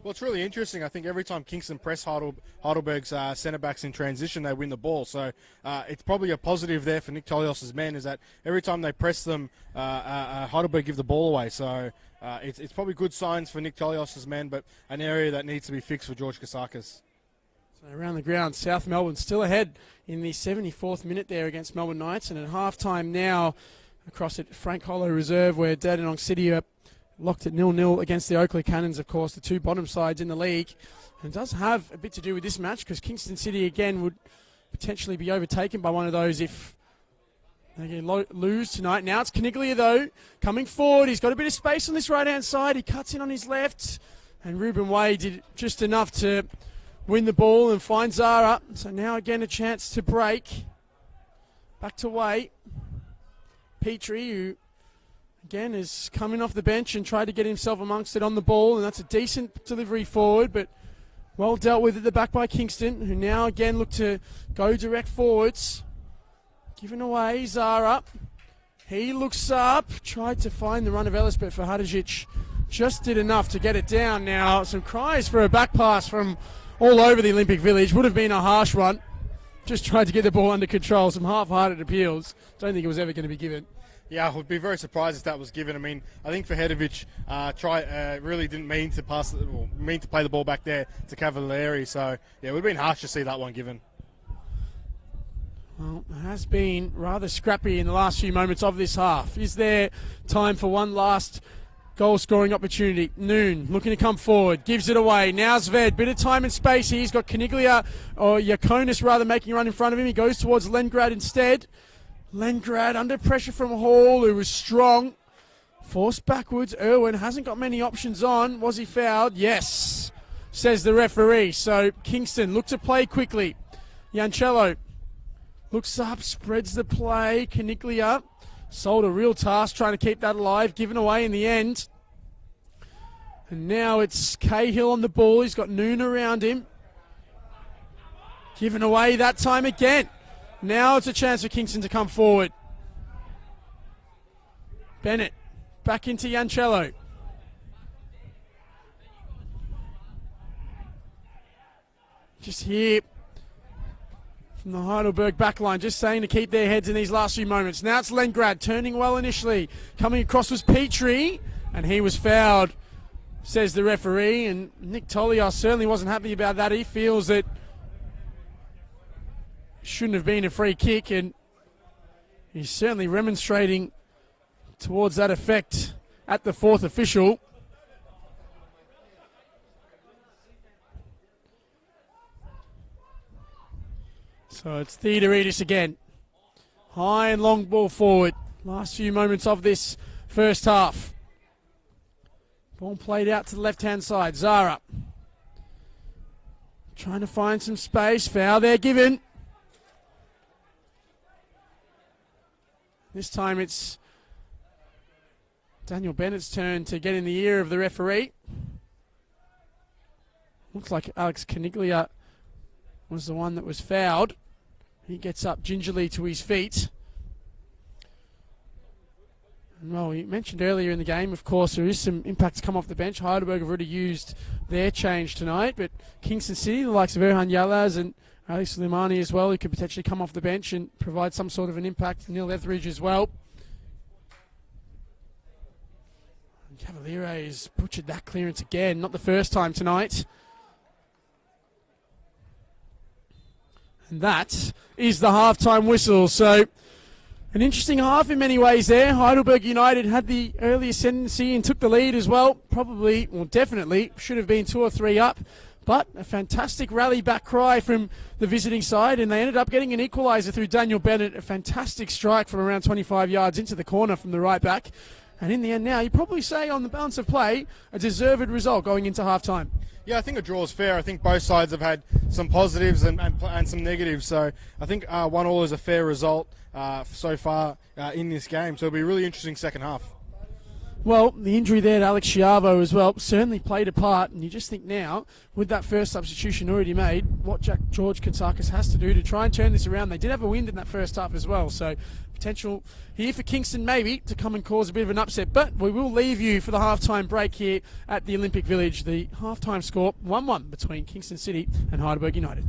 Well, it's really interesting. I think every time Kingston press Heidelberg's centre-backs in transition, they win the ball. So it's probably a positive there for Nick Tolios' men, is that every time they press them, Heidelberg give the ball away. So it's probably good signs for Nick Tolios' men, but an area that needs to be fixed for George Katsakis. So around the ground, South Melbourne still ahead in the 74th minute there against Melbourne Knights. And at half-time now, across at Frank Hollow Reserve, where Dandenong City are locked at 0-0 against the Oakley Cannons, of course, the two bottom sides in the league. And it does have a bit to do with this match, because Kingston City, again, would potentially be overtaken by one of those if they lose tonight. Now it's Caniglia, though, coming forward. He's got a bit of space on this right-hand side. He cuts in on his left. And Ruben Way did just enough to win the ball and find Zara. So now, again, a chance to break. Back to Way. Petrie, who again is coming off the bench and tried to get himself amongst it on the ball, and that's a decent delivery forward, but well dealt with at the back by Kingston, who now again look to go direct forwards. Given away, Zara. He looks up, tried to find the run of Ellis, but for Hadžić just did enough to get it down. Now, some cries for a back pass from all over the Olympic Village. Would have been a harsh one. Just tried to get the ball under control. Some half-hearted appeals. Don't think it was ever going to be given. Yeah, I would be very surprised if that was given. I mean, I think for Heidelberg, really didn't mean to play the ball back there to Cavalieri. So yeah, it would have been harsh to see that one given. Well, it has been rather scrappy in the last few moments of this half. Is there time for one last goal-scoring opportunity? Noon looking to come forward, gives it away. Now Zved, bit of time and space here. He's got Kaniglia, or Yakonis rather, making a run in front of him. He goes towards Lengrad instead. Lengrad under pressure from Hall, who was strong. Forced backwards. Irwin hasn't got many options on. Was he fouled? Yes, says the referee. So Kingston look to play quickly. Yancello looks up, spreads the play. Kaniglia sold a real task trying to keep that alive, given away in the end. And now it's Cahill on the ball. He's got Noon around him. Given away that time again. Now it's a chance for Kingston to come forward. Bennett back into Yancello. Just here from the Heidelberg backline, just saying to keep their heads in these last few moments. Now it's Lengrad, turning well initially. Coming across was Petrie, and he was fouled, says the referee. And Nick Tolios certainly wasn't happy about that. He feels that it shouldn't have been a free kick, and he's certainly remonstrating towards that effect at the fourth official. So it's Theodoridis again. High and long ball forward. Last few moments of this first half. Ball played out to the left-hand side. Zara trying to find some space. Foul there given. This time it's Daniel Bennett's turn to get in the ear of the referee. Looks like Alex Kaniglia was the one that was fouled. He gets up gingerly to his feet. And well, we mentioned earlier in the game, of course, there is some impact to come off the bench. Heidelberg have already used their change tonight, but Kingston City, the likes of Erhan Yalaz and Ali Slimani as well, who could potentially come off the bench and provide some sort of an impact. Neil Etheridge as well. And Cavalieri has butchered that clearance again, not the first time tonight. And that is the halftime whistle. So an interesting half in many ways there. Heidelberg United had the early ascendancy and took the lead as well. Probably, well, definitely should have been 2 or 3 up. But a fantastic rally back cry from the visiting side, and they ended up getting an equaliser through Daniel Bennett. A fantastic strike from around 25 yards into the corner from the right back. And in the end now, you'd probably say on the balance of play, a deserved result going into half-time. Yeah, I think a draw is fair. I think both sides have had some positives and some negatives. So I think 1-1 is a fair result so far in this game. So it'll be a really interesting second half. Well, the injury there to Alex Schiavo as well certainly played a part, and you just think now, with that first substitution already made, what George Katsakis has to do to try and turn this around. They did have a wind in that first half as well, so potential here for Kingston maybe to come and cause a bit of an upset. But we will leave you for the halftime break here at the Olympic Village. The halftime score 1-1 between Kingston City and Heidelberg United.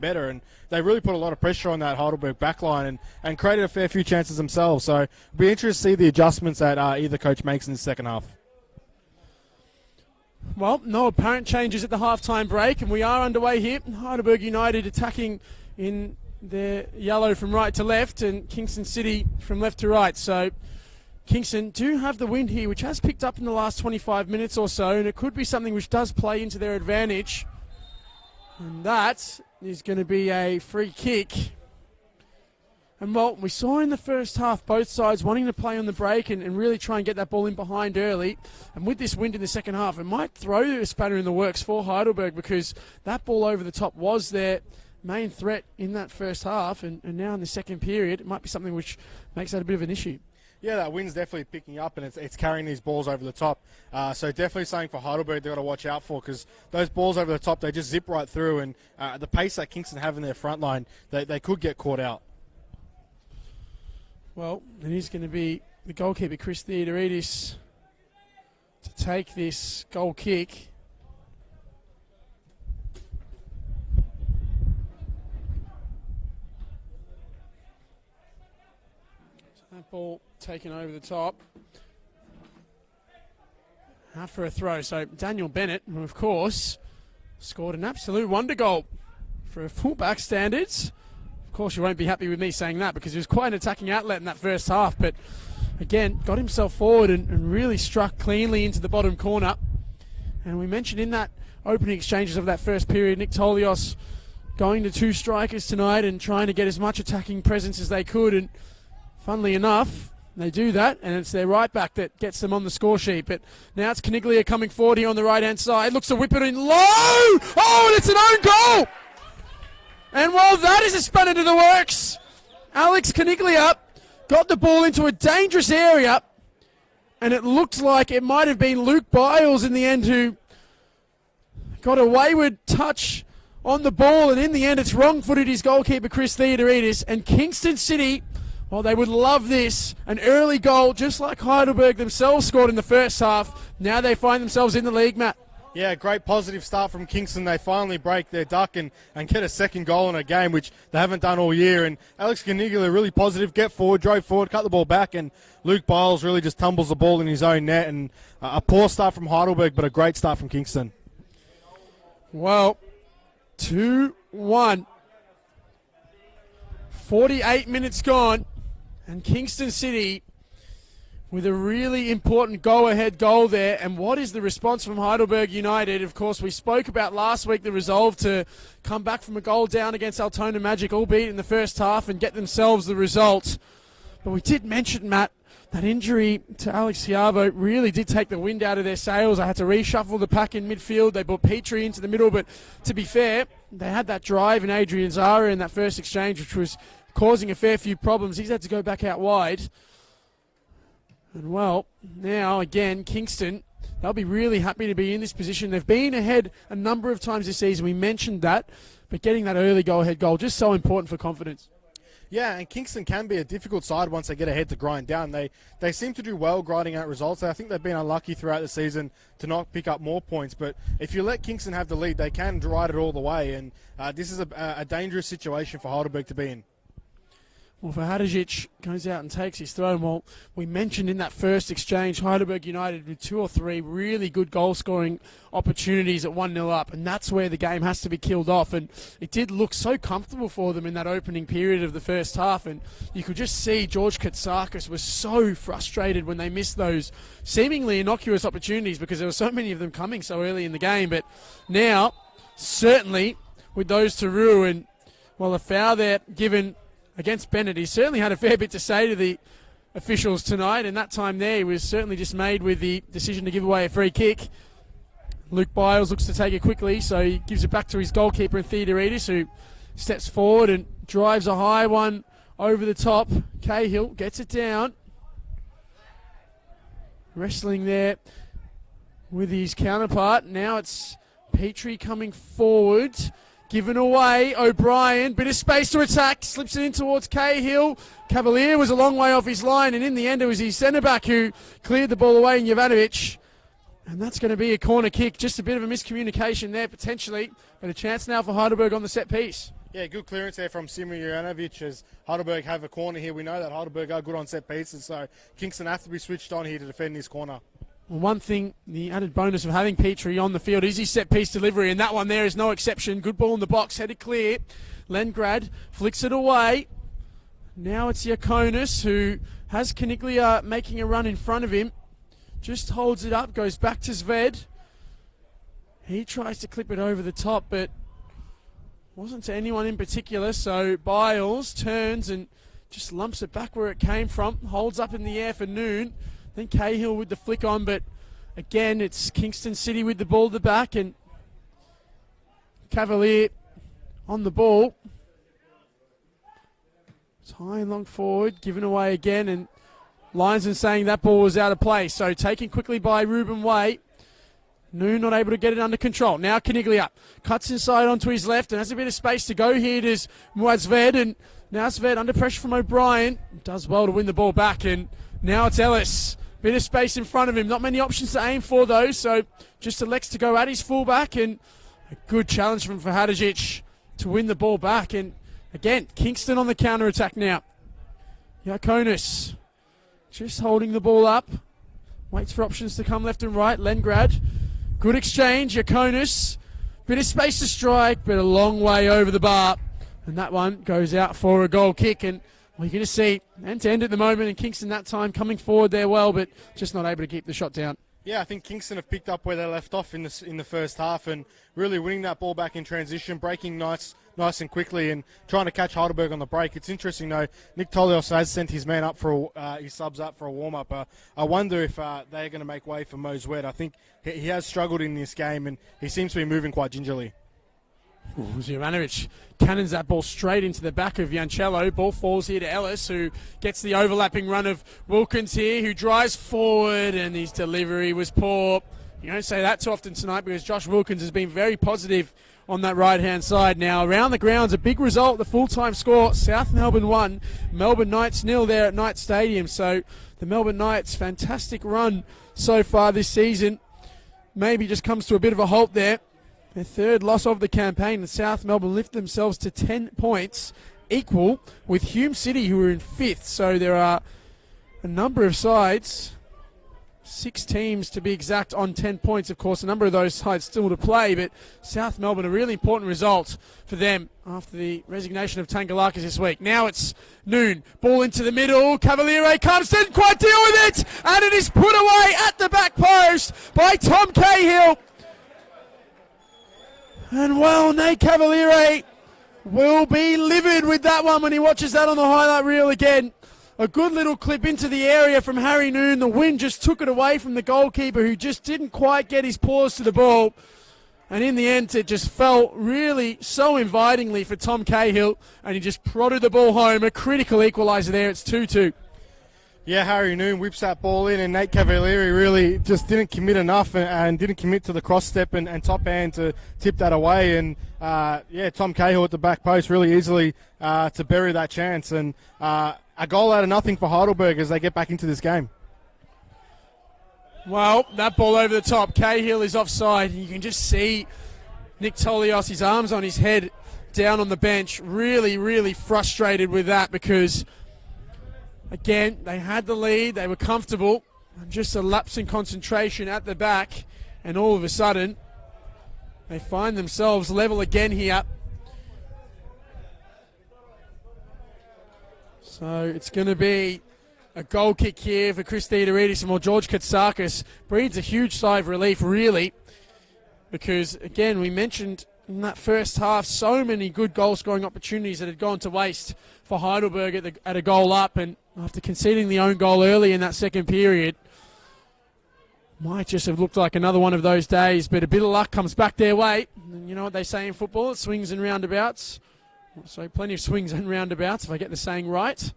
better, and they really put a lot of pressure on that Heidelberg backline and created a fair few chances themselves. So it'll be interesting to see the adjustments that either coach makes in the second half. Well, no apparent changes at the halftime break, and we are underway here. Heidelberg United attacking in their yellow from right to left, and Kingston City from left to right. So Kingston do have the win here, which has picked up in the last 25 minutes or so, and it could be something which does play into their advantage. And that is going to be a free kick. And well, we saw in the first half both sides wanting to play on the break and really try and get that ball in behind early. And with this wind in the second half, it might throw a spanner in the works for Heidelberg, because that ball over the top was their main threat in that first half. And now in the second period, it might be something which makes that a bit of an issue. Yeah, that wind's definitely picking up, and it's carrying these balls over the top. So definitely something for Heidelberg they've got to watch out for, because those balls over the top, they just zip right through, and the pace that Kingston have in their front line, they could get caught out. Well, it is going to be the goalkeeper, Chris Theodoridis, to take this goal kick. So that ball taken over the top. Out for a throw. So Daniel Bennett, who of course scored an absolute wonder goal for fullback standards. Of course, you won't be happy with me saying that, because he was quite an attacking outlet in that first half. But again, got himself forward and really struck cleanly into the bottom corner. And we mentioned in that opening exchanges of that first period, Nick Tolios going to two strikers tonight and trying to get as much attacking presence as they could. And funnily enough, they do that, and it's their right back that gets them on the score sheet. But now it's Caniglia coming forward here on the right-hand side. Looks to whip it in low. Oh, and it's an own goal. And well, that is a spanner to the works. Alex Caniglia got the ball into a dangerous area, and it looked like it might have been Luke Biles in the end who got a wayward touch on the ball, and in the end it's wrong-footed his goalkeeper Chris Theodoridis. And Kingston City, well, they would love this. An early goal, just like Heidelberg themselves scored in the first half. Now they find themselves in the league, Matt. Yeah, great positive start from Kingston. They finally break their duck and get a second goal in a game, which they haven't done all year. And Alex Caniglia really positive, drove forward, cut the ball back, and Luke Biles really just tumbles the ball in his own net. And a poor start from Heidelberg, but a great start from Kingston. Well, 2-1. 48 minutes gone, and Kingston City with a really important go-ahead goal there. And what is the response from Heidelberg United? Of course, we spoke about last week the resolve to come back from a goal down against Altona Magic, albeit in the first half, and get themselves the result. But we did mention, Matt, that injury to Alex Schiavo really did take the wind out of their sails. I had to reshuffle the pack in midfield. They brought Petrie into the middle, but to be fair, they had that drive in Adrian Zara in that first exchange, which was causing a fair few problems. He's had to go back out wide. And well, now again, Kingston, they'll be really happy to be in this position. They've been ahead a number of times this season. We mentioned that, but getting that early go-ahead goal, just so important for confidence. Yeah, and Kingston can be a difficult side once they get ahead to grind down. They seem to do well grinding out results. I think they've been unlucky throughout the season to not pick up more points. But if you let Kingston have the lead, they can ride it all the way. And this is a dangerous situation for Heidelberg to be in. Well, for Hadžić, goes out and takes his throw. Well, we mentioned in that first exchange, Heidelberg United with 2 or 3 really good goal-scoring opportunities at 1-0 up, and that's where the game has to be killed off. And it did look so comfortable for them in that opening period of the first half, and you could just see George Katsakis was so frustrated when they missed those seemingly innocuous opportunities, because there were so many of them coming so early in the game. But now, certainly, with those to Rue, and, well, a foul there given against Bennett, he certainly had a fair bit to say to the officials tonight, and that time there he was certainly dismayed with the decision to give away a free kick. Luke Biles looks to take it quickly, so he gives it back to his goalkeeper in Theodoridis, who steps forward and drives a high one over the top. Cahill gets it down. Wrestling there with his counterpart. Now it's Petrie coming forward. Given away, O'Brien, bit of space to attack, slips it in towards Cahill. Cavalier was a long way off his line, and in the end it was his centre-back who cleared the ball away in Jovanovic. And that's going to be a corner kick. Just a bit of a miscommunication there, potentially, but a chance now for Heidelberg on the set piece. Yeah, good clearance there from Simuljanovic as Heidelberg have a corner here. We know that Heidelberg are good on set pieces, so Kingston have to be switched on here to defend this corner. Well, one thing, the added bonus of having Petrie on the field is his set-piece delivery, and that one there is no exception. Good ball in the box, headed clear. Lengrad flicks it away. Now it's Yakonis, who has Kaniglia making a run in front of him. Just holds it up, goes back to Zved. He tries to clip it over the top, but wasn't to anyone in particular, so Biles turns and just lumps it back where it came from, holds up in the air for Noon. Then Cahill with the flick on, but again, it's Kingston City with the ball at the back, and Cavalier on the ball. It's high and long forward, given away again, and linesman saying that ball was out of play. So taken quickly by Ruben Way. Noon not able to get it under control. Now Kaniglia cuts inside onto his left and has a bit of space to go here. Does Muazved, and now Zved under pressure from O'Brien. Does well to win the ball back, and now it's Ellis. Bit of space in front of him. Not many options to aim for, though, so just elects to go at his fullback, and a good challenge from Hadžić to win the ball back. And again, Kingston on the counter-attack now. Yakonis just holding the ball up. Waits for options to come left and right. Lengrad, good exchange. Yakonis, bit of space to strike, but a long way over the bar. And that one goes out for a goal kick. And well, you're going to see end-to-end at the moment, and Kingston that time coming forward there well, but just not able to keep the shot down. Yeah, I think Kingston have picked up where they left off in the first half, and really winning that ball back in transition, breaking nice and quickly, and trying to catch Heidelberg on the break. It's interesting though, Nick Tolios has sent his man up his subs up for a warm-up. I wonder if they're going to make way for Mo Zwed. I think he has struggled in this game, and he seems to be moving quite gingerly. Zuranovic cannons that ball straight into the back of Jancello. Ball falls here to Ellis, who gets the overlapping run of Wilkins here, who drives forward, and his delivery was poor. You don't say that too often tonight, because Josh Wilkins has been very positive on that right-hand side. Now, around the grounds, a big result, the full-time score, South Melbourne 1, Melbourne Knights 0 there at Knight Stadium. So the Melbourne Knights, fantastic run so far this season. Maybe just comes to a bit of a halt there. Their third loss of the campaign, and South Melbourne lift themselves to 10 points, equal with Hume City, who are in 5th. So there are a number of sides, 6 teams to be exact, on 10 points. Of course, a number of those sides still to play, but South Melbourne, a really important result for them after the resignation of Tangalakis this week. Now it's Noon, ball into the middle, Cavaliere comes, didn't quite deal with it, and it is put away at the back post by Tom Cahill. And well, Nate Cavaliere will be livid with that one when he watches that on the highlight reel again. A good little clip into the area from Harry Noon. The wind just took it away from the goalkeeper, who just didn't quite get his paws to the ball. And in the end, it just fell really so invitingly for Tom Cahill, and he just prodded the ball home. A critical equaliser there. It's 2-2. Yeah, Harry Noon whips that ball in, and Nate Cavaliere really just didn't commit enough and didn't commit to the cross step and top hand to tip that away. And Tom Cahill at the back post really easily to bury that chance. And a goal out of nothing for Heidelberg as they get back into this game. Well, that ball over the top. Cahill is offside. You can just see Nick Tolios, his arms on his head, down on the bench. Really, really frustrated with that, because again, they had the lead, they were comfortable, and just a lapse in concentration at the back, and all of a sudden, they find themselves level again here. So it's going to be a goal kick here for Chris Theodoridis, and George Katsakis breathes a huge sigh of relief, really, because, again, we mentioned in that first half so many good goal-scoring opportunities that had gone to waste for Heidelberg at a goal up, and after conceding the own goal early in that second period, might just have looked like another one of those days, but a bit of luck comes back their way. And you know what they say in football, it swings and roundabouts. So plenty of swings and roundabouts, if I get the saying right.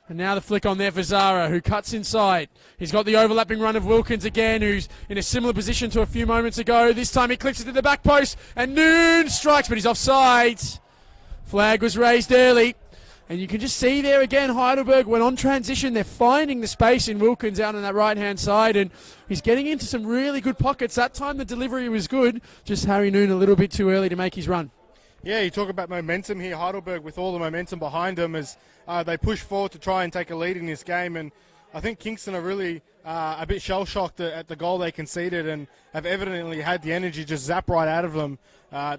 And now the flick on there for Zara, who cuts inside. He's got the overlapping run of Wilkins again, who's in a similar position to a few moments ago. This time he clips it to the back post, and Noon strikes, but he's offside. Flag was raised early. And you can just see there again, Heidelberg, when on transition, they're finding the space in Wilkins out on that right-hand side, and he's getting into some really good pockets. That time the delivery was good, just Harry Noon a little bit too early to make his run. Yeah, you talk about momentum here. Heidelberg with all the momentum behind them as they push forward to try and take a lead in this game. And I think Kingston are really a bit shell-shocked at the goal they conceded and have evidently had the energy just zap right out of them.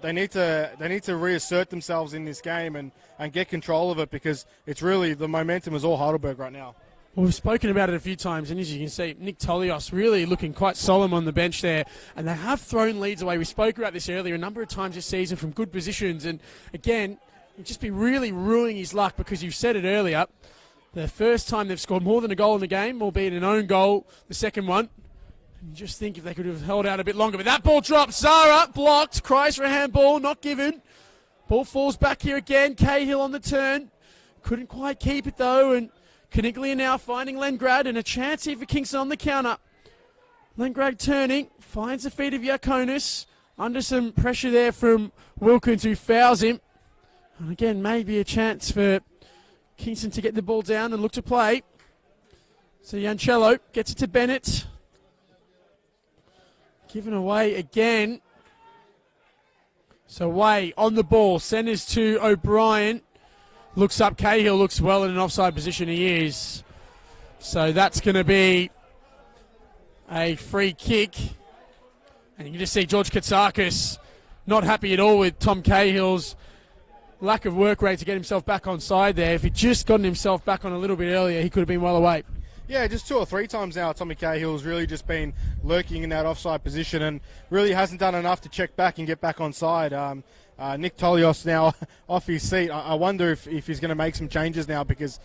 They need to reassert themselves in this game and get control of it, because it's really, the momentum is all Heidelberg right now. Well, we've spoken about it a few times, and as you can see, Nick Tolios really looking quite solemn on the bench there, and they have thrown leads away. We spoke about this earlier a number of times this season from good positions, and again, it'd just be really ruining his luck, because you've said it earlier, the first time they've scored more than a goal in the game, albeit an own goal, the second one. And just think if they could have held out a bit longer, but that ball drops. Zara blocked, cries for a handball, not given. Ball falls back here again. Cahill on the turn, couldn't quite keep it though, and Caniglia now finding Lengrad, and a chance here for Kingston on the counter. Lengrad turning, finds the feet of Yakonis, under some pressure there from Wilkins, who fouls him. And again, maybe a chance for Kingston to get the ball down and look to play. So Yancello gets it to Bennett. Given away again. So Way on the ball, centers to O'Brien. Looks up, Cahill looks well in an offside position, he is. So that's going to be a free kick. And you can just see George Katsakis not happy at all with Tom Cahill's lack of work rate to get himself back on side there. If he'd just gotten himself back on a little bit earlier, he could have been well away. Yeah, just 2 or 3 times now Tommy Cahill's really just been lurking in that offside position and really hasn't done enough to check back and get back on side. Nick Tolios now off his seat. I wonder if he's going to make some changes now, because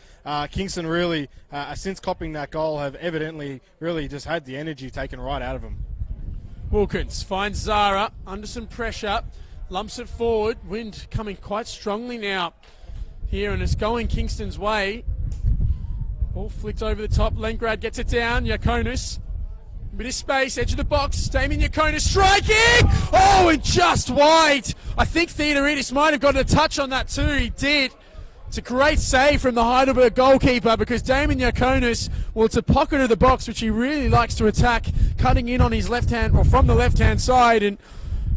Kingston really, since copping that goal, have evidently really just had the energy taken right out of them. Wilkins finds Zara under some pressure, lumps it forward. Wind coming quite strongly now here, and it's going Kingston's way. Ball flicked over the top. Lengrad gets it down. Yakonis. Bit of space, edge of the box. Damien Yakonis striking! Oh, and just wide. I think Theodoridis might have got a touch on that too. He did. It's a great save from the Heidelberg goalkeeper, because Damien Yakonis, well, it's a pocket of the box which he really likes to attack, cutting in on his left hand, or from the left hand side, and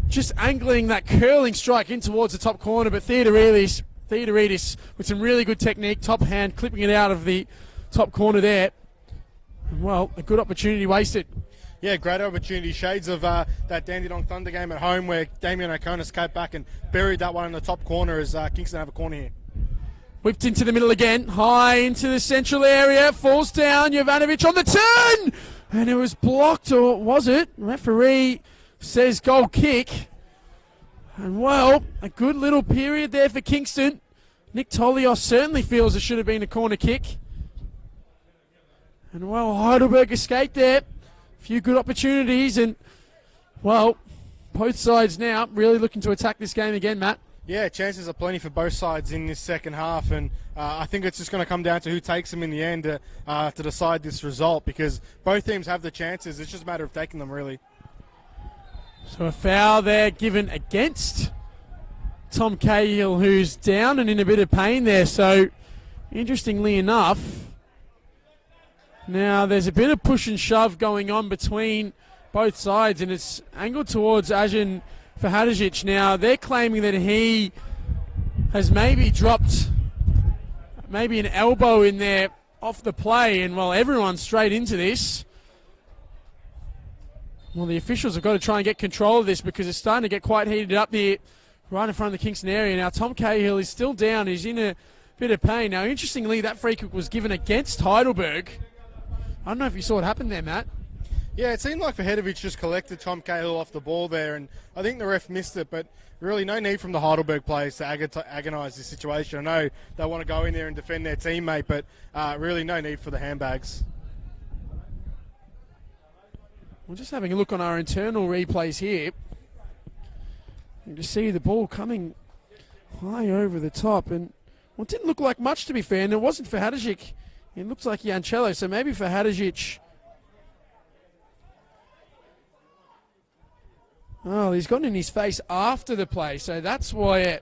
just angling that curling strike in towards the top corner. But Theodoridis with some really good technique, top hand, clipping it out of the top corner there. Well, a good opportunity wasted. Yeah, great opportunity. Shades of that Dandenong Thunder game at home where Damien Yakonis came back and buried that one in the top corner as Kingston have a corner here. Whipped into the middle again, high into the central area, falls down, Jovanovic on the turn! And it was blocked, or was it? Referee says goal kick. And well, a good little period there for Kingston. Nick Tolios certainly feels it should have been a corner kick. And well, Heidelberg escaped there. A few good opportunities, and well, both sides now really looking to attack this game again, Matt. Yeah, chances are plenty for both sides in this second half, and I think it's just going to come down to who takes them in the end to decide this result, because both teams have the chances. It's just a matter of taking them, really. So a foul there given against Tom Cahill, who's down and in a bit of pain there. So interestingly enough, now there's a bit of push and shove going on between both sides, and it's angled towards Ajan Fahadajic. Now they're claiming that he has maybe dropped maybe an elbow in there off the play, and well, everyone's straight into this. Well, the officials have got to try and get control of this, because it's starting to get quite heated up there right in front of the Kingston area. Now Tom Cahill is still down. He's in a bit of pain. Now interestingly, that free kick was given against Heidelberg. I don't know if you saw what happened there, Matt. Yeah, it seemed like Fahadajic just collected Tom Cahill off the ball there, and I think the ref missed it, but really no need from the Heidelberg players to agonise this situation. I know they want to go in there and defend their teammate, but really no need for the handbags. We're just having a look on our internal replays here. You can see the ball coming high over the top, and well, it didn't look like much, to be fair, and it wasn't Fahadajic. It looks like Yancello, so maybe Fahadajic. Oh, he's gotten in his face after the play, so that's why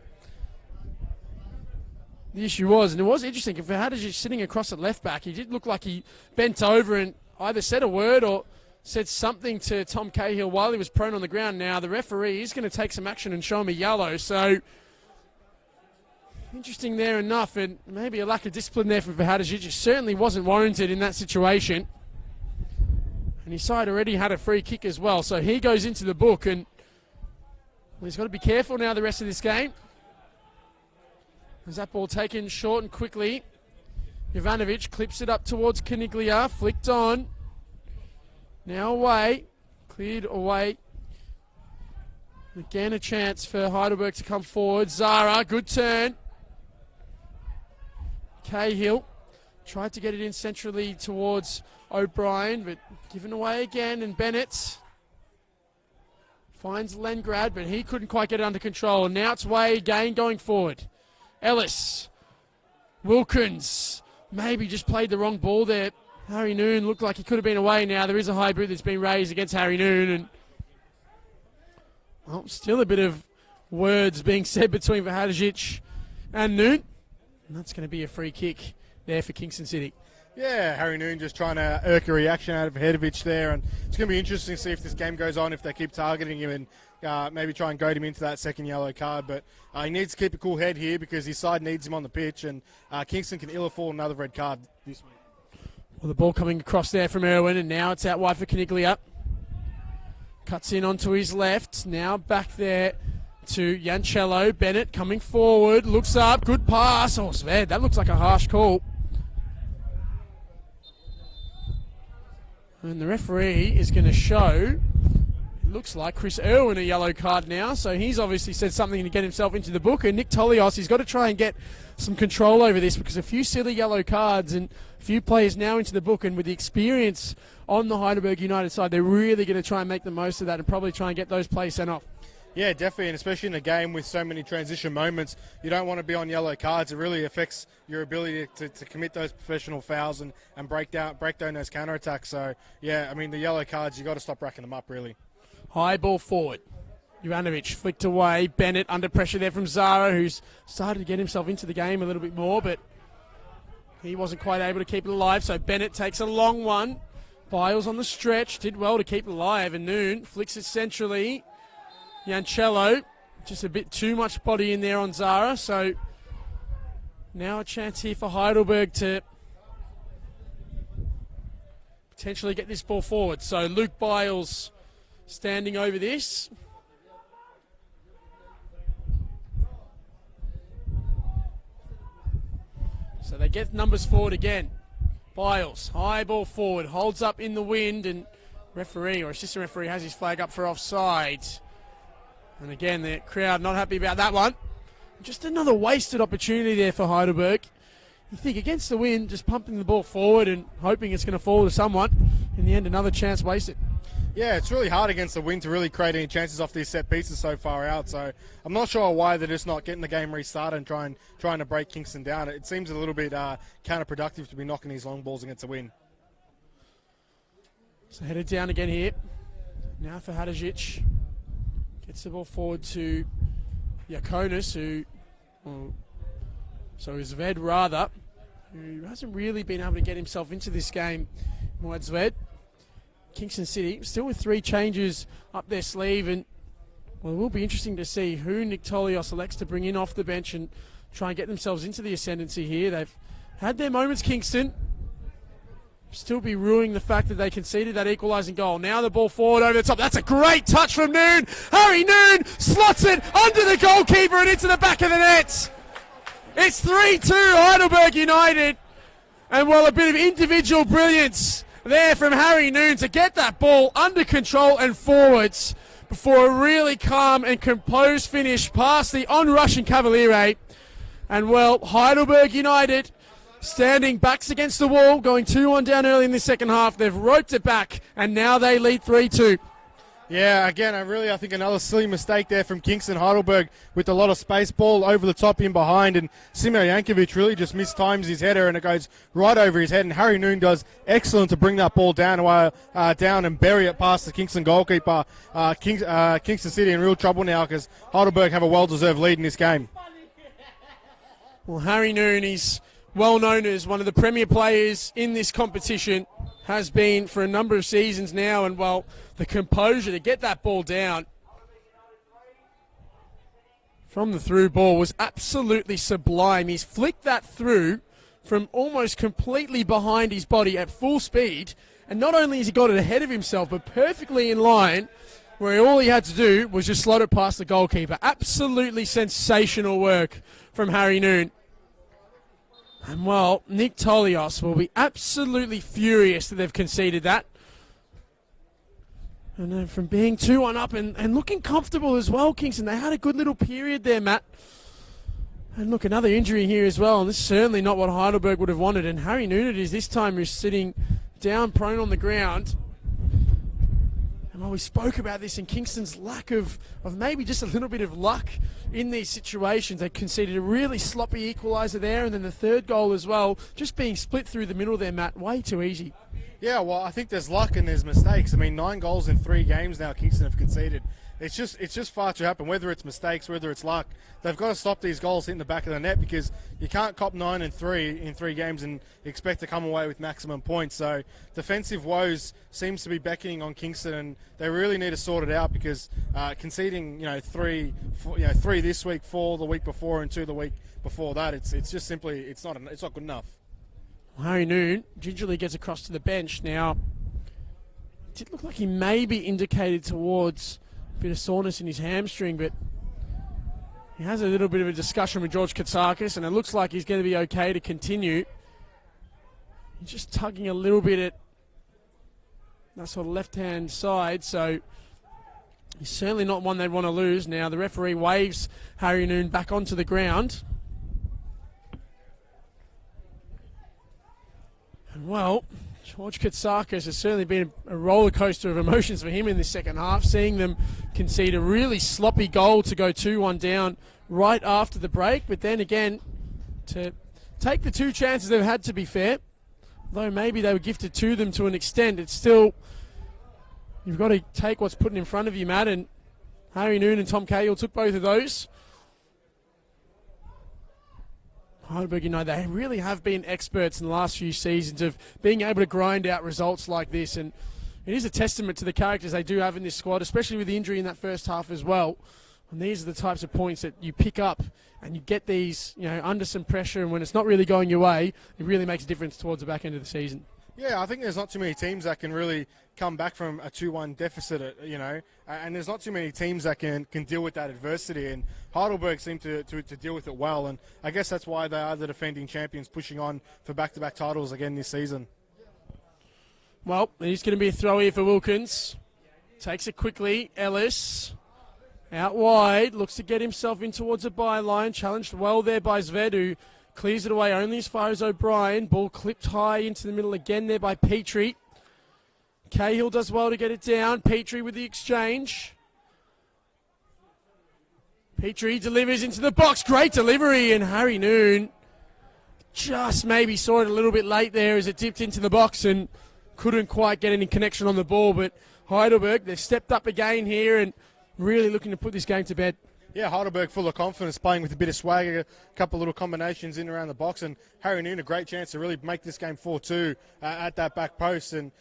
the issue was. And it was interesting, if Fahadajic sitting across at left back, he did look like he bent over and either said a word or said something to Tom Cahill while he was prone on the ground. Now the referee is going to take some action and show him a yellow, so Interesting there enough, and maybe a lack of discipline there for Hadžić. It certainly wasn't warranted in that situation. And his side already had a free kick as well, so he goes into the book, and he's got to be careful now the rest of this game. As that ball taken short and quickly. Jovanovic clips it up towards Caniglia, flicked on. Now away, cleared away. Again a chance for Heidelberg to come forward. Zara, good turn. Cahill tried to get it in centrally towards O'Brien, but given away again, and Bennett finds Lengrad, but he couldn't quite get it under control. And now it's Way again going forward. Ellis, Wilkins, maybe just played the wrong ball there. Harry Noon looked like he could have been away now. There is a high boot that's been raised against Harry Noon, and well, still a bit of words being said between Hadžić and Noon. And that's going to be a free kick there for Kingston City. Yeah, Harry Noon just trying to irk a reaction out of Heidelberg there, and it's going to be interesting to see if this game goes on, if they keep targeting him and maybe try and goad him into that second yellow card. But he needs to keep a cool head here because his side needs him on the pitch, and Kingston can ill afford another red card this week. Well, the ball coming across there from Irwin, and now it's out wide for Caniglia. Cuts in onto his left, now back there to Yancello. Bennett coming forward, looks up, good pass. Oh, Sved, that looks like a harsh call. And the referee is going to show, it looks like Chris Irwin a yellow card now, so he's obviously said something to get himself into the book. And Nick Tolios, he's got to try and get some control over this, because a few silly yellow cards and a few players now into the book, and with the experience on the Heidelberg United side, they're really going to try and make the most of that and probably try and get those players sent off. Yeah, definitely, and especially in a game with so many transition moments, you don't want to be on yellow cards. It really affects your ability to commit those professional fouls and break down those counterattacks. So, yeah, I mean, the yellow cards, you got to stop racking them up, really. High ball forward. Jovanovic flicked away. Bennett under pressure there from Zara, who's started to get himself into the game a little bit more, but he wasn't quite able to keep it alive. So Bennett takes a long one. Biles on the stretch, did well to keep it alive, and Noon flicks it centrally. Yancello, just a bit too much body in there on Zara, so now a chance here for Heidelberg to potentially get this ball forward. So Luke Biles standing over this. So they get numbers forward again. Biles, high ball forward, holds up in the wind, and referee or assistant referee has his flag up for offside. And again, the crowd not happy about that one. Just another wasted opportunity there for Heidelberg. You think against the wind, just pumping the ball forward and hoping it's going to fall to someone. In the end, another chance wasted. Yeah, it's really hard against the wind to really create any chances off these set pieces so far out. So I'm not sure why they're just not getting the game restarted and trying to break Kingston down. It seems a little bit counterproductive to be knocking these long balls against the wind. So headed down again here. Now for Hadžić. Gets the ball forward to Yakonis, Zved rather, who hasn't really been able to get himself into this game. Zved. Kingston City still with 3 changes up their sleeve, and well, it will be interesting to see who Nick Tolios elects to bring in off the bench and try and get themselves into the ascendancy here. They've had their moments, Kingston. Still be ruining the fact that they conceded that equalising goal. Now the ball forward over the top. That's a great touch from Noon. Harry Noon slots it under the goalkeeper and into the back of the net. It's 3-2 Heidelberg United. And well, a bit of individual brilliance there from Harry Noon to get that ball under control and forwards before a really calm and composed finish past the on-rushing Cavaliere. And well, Heidelberg United standing backs against the wall, going 2-1 down early in the second half. They've roped it back, and now they lead 3-2. Yeah, again, I think another silly mistake there from Kingston. Heidelberg with a lot of space, ball over the top in behind, and Simo Jankovic really just mistimes his header, and it goes right over his head, and Harry Noon does excellent to bring that ball down and bury it past the Kingston goalkeeper. Kingston City in real trouble now because Heidelberg have a well-deserved lead in this game. Well, Harry Noon, he's well known as one of the premier players in this competition, has been for a number of seasons now, and well, the composure to get that ball down from the through ball was absolutely sublime. He's flicked that through from almost completely behind his body at full speed. And not only has he got it ahead of himself, but perfectly in line, where all he had to do was just slot it past the goalkeeper. Absolutely sensational work from Harry Noon. And, well, Nick Tolios will be absolutely furious that they've conceded that. And then from being 2-1 up and looking comfortable as well, Kingston. They had a good little period there, Matt. And look, another injury here as well. And this is certainly not what Heidelberg would have wanted. And Harry Noon it is this time, who's sitting down prone on the ground. And while we spoke about this in Kingston's lack of maybe just a little bit of luck in these situations, they conceded a really sloppy equaliser there. And then the third goal as well, just being split through the middle there, Matt. Way too easy. Yeah, well, I think there's luck and there's mistakes. I mean, 9 goals in 3 games now Kingston have conceded. It's just far too happen. Whether it's mistakes, whether it's luck, they've got to stop these goals hitting the back of the net, because you can't cop 9 and 3 in 3 games and expect to come away with maximum points. So defensive woes seems to be beckoning on Kingston, and they really need to sort it out, because conceding 3 this week, 4 the week before, and 2 the week before that, it's just simply it's not good enough. Harry Noon gingerly gets across to the bench. Now, it did look like he may be indicated towards a bit of soreness in his hamstring, but he has a little bit of a discussion with George Katsakis, and it looks like he's going to be okay to continue. He's just tugging a little bit at that sort of left-hand side, so he's certainly not one they'd want to lose. Now, the referee waves Harry Noon back onto the ground. And, well, George Katsakis has certainly been a roller coaster of emotions for him in the second half, seeing them concede a really sloppy goal to go 2-1 down right after the break. But then again, to take the 2 chances they've had, to be fair, though maybe they were gifted to them to an extent, it's still, you've got to take what's put in front of you, Matt. And Harry Noon and Tom Cahill took both of those. Heidelberg, they really have been experts in the last few seasons of being able to grind out results like this, and it is a testament to the characters they do have in this squad, especially with the injury in that first half as well. And these are the types of points that you pick up, and you get these, under some pressure, and when it's not really going your way, it really makes a difference towards the back end of the season. Yeah, I think there's not too many teams that can really come back from a 2-1 deficit, and there's not too many teams that can deal with that adversity, and Heidelberg seem to deal with it well, and I guess that's why they are the defending champions, pushing on for back-to-back titles again this season. Well, it's going to be a throw here for Wilkins. Takes it quickly. Ellis out wide, looks to get himself in towards a byline, challenged well there by Zved, who clears it away only as far as O'Brien. Ball clipped high into the middle again there by Petrie. Cahill does well to get it down. Petrie with the exchange. Petrie delivers into the box. Great delivery, and Harry Noon just maybe saw it a little bit late there as it dipped into the box and couldn't quite get any connection on the ball. But Heidelberg, they've stepped up again here and really looking to put this game to bed. Yeah, Heidelberg full of confidence, playing with a bit of swagger, a couple of little combinations in around the box, and Harry Noon a great chance to really make this game 4-2 at that back post. And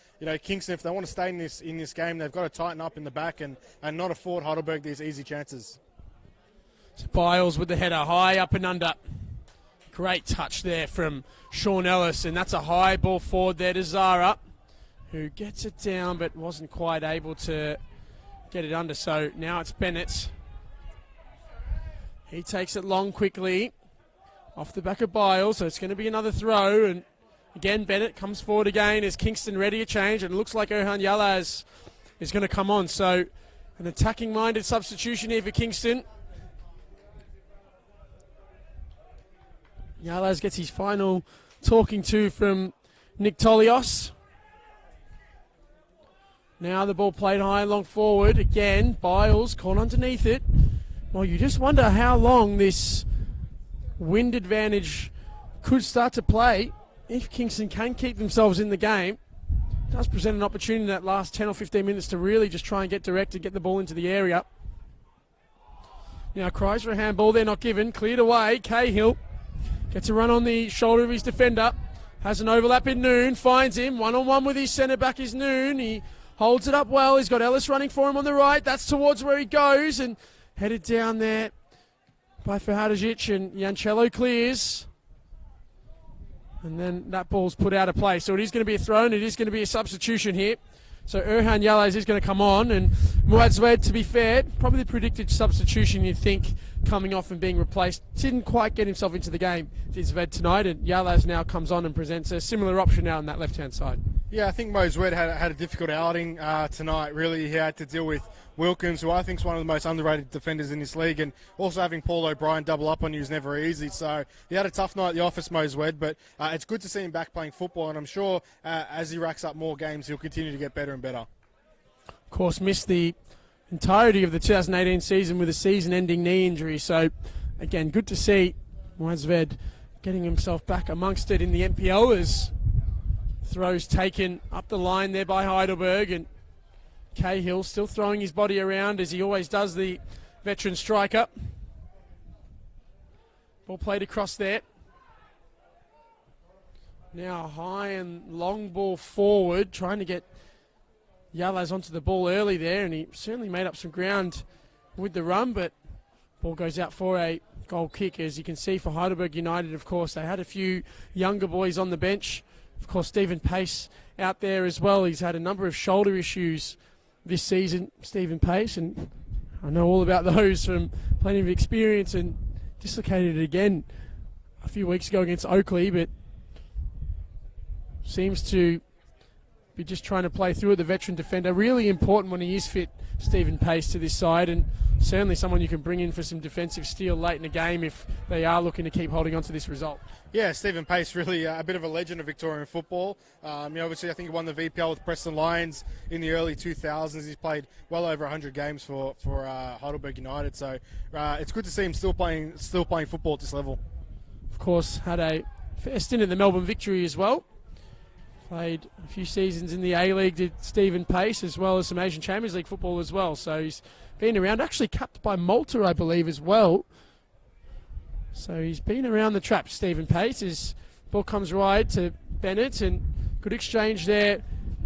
Kingston, if they want to stay in this game, they've got to tighten up in the back and not afford Heidelberg these easy chances. Biles with the header, high up and under. Great touch there from Sean Ellis, and that's a high ball forward there to Zara, who gets it down but wasn't quite able to get it under. So now it's Bennett. He takes it long quickly off the back of Biles, so it's going to be another throw. And again, Bennett comes forward again as Kingston ready to change, and it looks like Erhan Yalaz is going to come on. So an attacking-minded substitution here for Kingston. Yalaz gets his final talking to from Nick Tolios. Now the ball played high and long forward. Again, Biles caught underneath it. Well, you just wonder how long this wind advantage could start to play if Kingston can keep themselves in the game. It does present an opportunity in that last 10 or 15 minutes to really just try and get direct and get the ball into the area. Now, cries for a handball. They're not given. Cleared away. Cahill gets a run on the shoulder of his defender. Has an overlap in Noon. Finds him. One-on-one with his centre-back is Noon. He holds it up well. He's got Ellis running for him on the right. That's towards where he goes, and headed down there by Ferhadajic, and Jancello clears. And then that ball's put out of play. So it is going to be a throw, and it is going to be a substitution here. So Erhan Yalaz is going to come on, and Muadzwed, to be fair, probably the predicted substitution you'd think coming off and being replaced. Didn't quite get himself into the game, did Zved tonight, and Yalaz now comes on and presents a similar option now on that left-hand side. Yeah, I think Mo Zwed had a difficult outing tonight. Really, he had to deal with Wilkins, who I think is one of the most underrated defenders in this league, and also having Paul O'Brien double up on you is never easy. So he had a tough night at the office, Mo Zwed, but it's good to see him back playing football, and I'm sure as he racks up more games, he'll continue to get better and better. Of course, missed the entirety of the 2018 season with a season-ending knee injury. So, again, good to see Muadzwed getting himself back amongst it in the NPL as throws taken up the line there by Heidelberg, and Cahill still throwing his body around as he always does, the veteran striker. Ball played across there. Now a high and long ball forward, trying to get Yalaz onto the ball early there, and he certainly made up some ground with the run, but ball goes out for a goal kick. As you can see for Heidelberg United, of course, they had a few younger boys on the bench. Of course, Stephen Pace out there as well. He's had a number of shoulder issues this season, Stephen Pace, and I know all about those from plenty of experience, and dislocated it again a few weeks ago against Oakley, but seems to be just trying to play through it, the veteran defender. Really important when he is fit, Stephen Pace, to this side, and certainly someone you can bring in for some defensive steel late in the game if they are looking to keep holding on to this result. Yeah, Stephen Pace, really a bit of a legend of Victorian football. Obviously, I think he won the VPL with Preston Lions in the early 2000s. He's played well over 100 games for Heidelberg United, so it's good to see him still playing football at this level. Of course, had a fair stint in the Melbourne Victory as well. Played a few seasons in the A-League, did Stephen Pace, as well as some Asian Champions League football as well. So he's been around, actually capped by Malta, I believe, as well. So he's been around the trap, Stephen Pace. His ball comes wide to Bennett, and good exchange there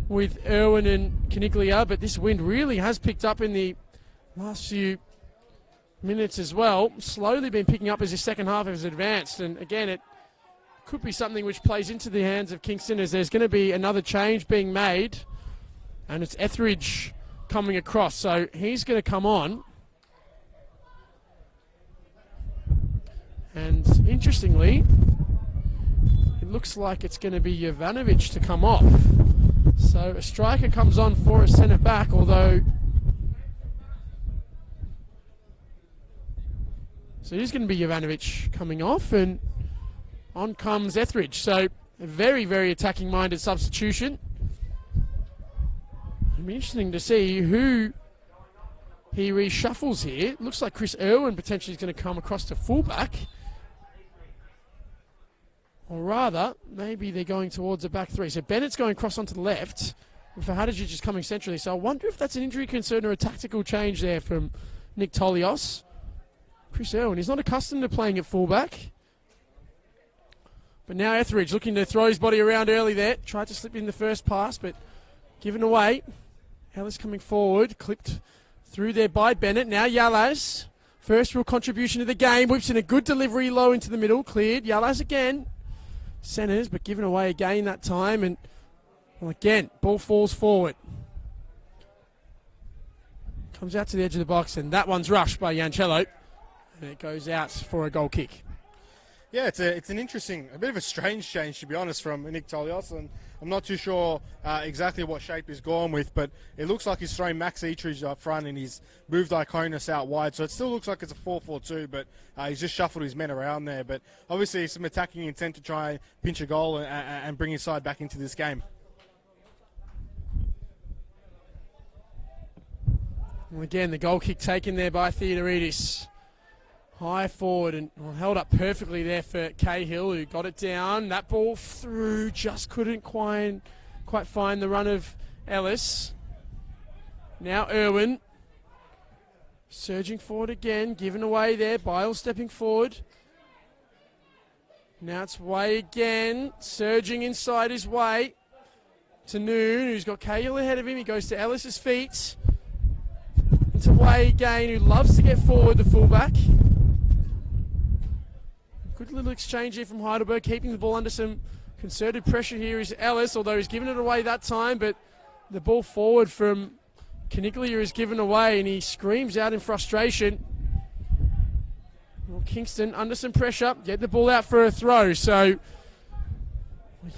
with Irwin and Caniglia, but this wind really has picked up in the last few minutes as well. Slowly been picking up as the second half has advanced, and again, it could be something which plays into the hands of Kingston, as there's going to be another change being made, and it's Etheridge coming across, so he's going to come on. And interestingly, it looks like it's going to be Jovanovic to come off. So a striker comes on for a centre back, although so it is going to be Jovanovic coming off, and on comes Etheridge. So a very, very attacking minded substitution. It'll be interesting to see who he reshuffles here. Looks like Chris Irwin potentially is going to come across to fullback. Or rather, maybe they're going towards a back three. So Bennett's going across onto the left, and Ferhadajic is coming centrally. So I wonder if that's an injury concern or a tactical change there from Nick Tolios. Chris Irwin, he's not accustomed to playing at fullback. But now Etheridge looking to throw his body around early there. Tried to slip in the first pass, but given away. Ellis coming forward, clipped through there by Bennett. Now Yalaz, first real contribution to the game. Whips in a good delivery low into the middle. Cleared. Yalaz again. Centres, but given away again that time. And well, again, ball falls forward. Comes out to the edge of the box, and that one's rushed by Jancello. And it goes out for a goal kick. Yeah, it's an interesting, a bit of a strange change, to be honest, from Nick Tolios, and I'm not too sure exactly what shape he's gone with, but it looks like he's thrown Max Etheridge up front and he's moved Iconis out wide, so it still looks like it's a 4-4-2, but he's just shuffled his men around there. But obviously some attacking intent to try and pinch a goal and bring his side back into this game. Well, again, the goal kick taken there by Theodoridis. High forward and held up perfectly there for Cahill, who got it down. That ball through, just couldn't quite find the run of Ellis. Now Irwin surging forward again, given away there. Bile stepping forward. Now it's Way again, surging inside his way to Noon, who's got Cahill ahead of him. He goes to Ellis's feet. Into Way again, who loves to get forward, the fullback. Good little exchange here from Heidelberg, keeping the ball under some concerted pressure here is Ellis, although he's given it away that time, but the ball forward from Caniglia is given away and he screams out in frustration. Well, Kingston under some pressure, get the ball out for a throw, so you're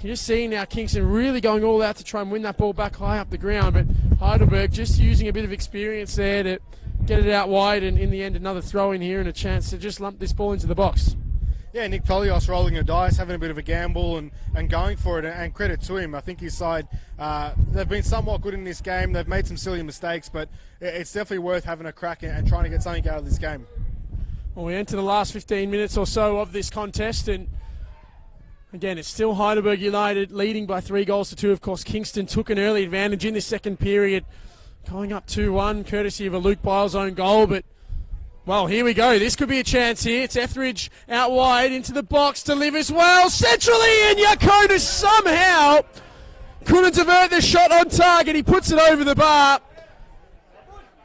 just seeing now Kingston really going all out to try and win that ball back high up the ground, but Heidelberg just using a bit of experience there to get it out wide, and in the end another throw in here and a chance to just lump this ball into the box. Yeah, Nick Tolios rolling the dice, having a bit of a gamble and going for it, and credit to him. I think his side, they've been somewhat good in this game. They've made some silly mistakes, but it's definitely worth having a crack and trying to get something out of this game. Well, we enter the last 15 minutes or so of this contest, and again, it's still Heidelberg United leading by 3-2. Of course, Kingston took an early advantage in this second period, going up 2-1, courtesy of a Luke Biles' own goal, but well, here we go. This could be a chance here. It's Etheridge out wide into the box, delivers well centrally, and Yakonis somehow couldn't divert the shot on target. He puts it over the bar.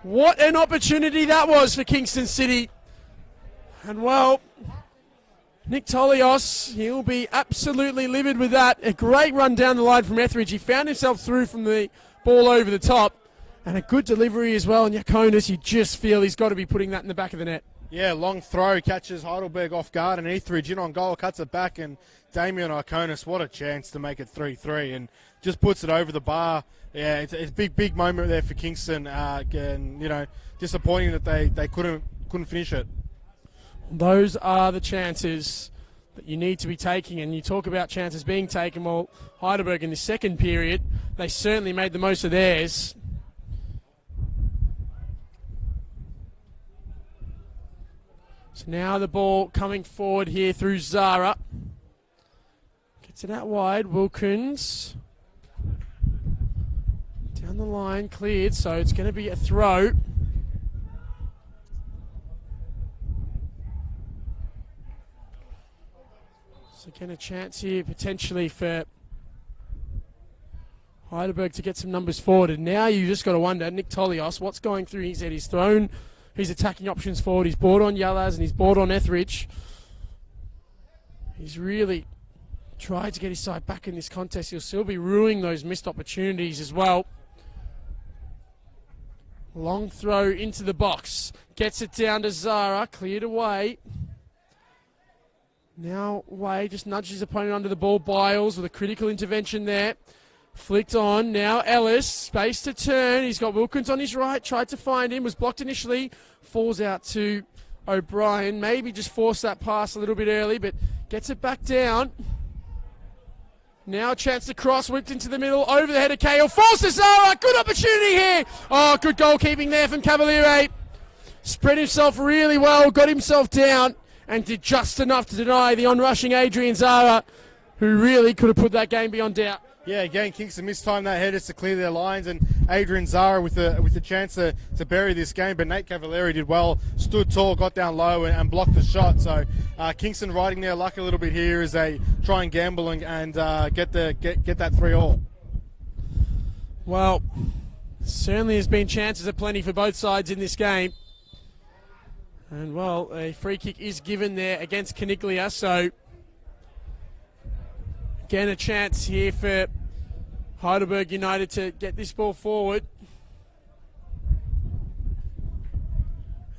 What an opportunity that was for Kingston City. And well, Nick Tolios, he'll be absolutely livid with that. A great run down the line from Etheridge. He found himself through from the ball over the top. And a good delivery as well, and Yakonis, you just feel he's got to be putting that in the back of the net. Yeah, long throw, catches Heidelberg off guard, and Etheridge in on goal, cuts it back, and Damien Yakonis, what a chance to make it 3-3, and just puts it over the bar. Yeah, it's a big moment there for Kingston, and, you know, disappointing that they couldn't finish it. Those are the chances that you need to be taking, and you talk about chances being taken. Well, Heidelberg in the second period, they certainly made the most of theirs. So now the ball coming forward here through Zara. Gets it out wide. Wilkins. Down the line, cleared, so it's going to be a throw. So again, a chance here potentially for Heidelberg to get some numbers forward. And now you just got to wonder, Nick Tolios, what's going through his head? He's thrown his attacking options forward. He's brought on Yalaz and he's brought on Etheridge. He's really tried to get his side back in this contest. He'll still be ruining those missed opportunities as well. Long throw into the box. Gets it down to Zara. Cleared away. Now Way just nudges his opponent under the ball. Biles with a critical intervention there. Flicked on, now Ellis, space to turn, he's got Wilkins on his right, tried to find him, was blocked initially, falls out to O'Brien, maybe just forced that pass a little bit early, but gets it back down. Now a chance to cross, whipped into the middle, over the head of Cahill, falls to Zara, good opportunity here! Oh, good goalkeeping there from Cavaliere. Spread himself really well, got himself down, and did just enough to deny the onrushing Adrian Zara, who really could have put that game beyond doubt. Yeah, again, Kingston mistimed that header to clear their lines, and Adrian Zara with the chance to bury this game, but Nate Cavalieri did well, stood tall, got down low, and blocked the shot. So Kingston riding their luck a little bit here as they try and gamble and get that 3-all. Well, certainly has been chances aplenty for both sides in this game. And, well, a free kick is given there against Caniglia, so again, a chance here for Heidelberg United to get this ball forward.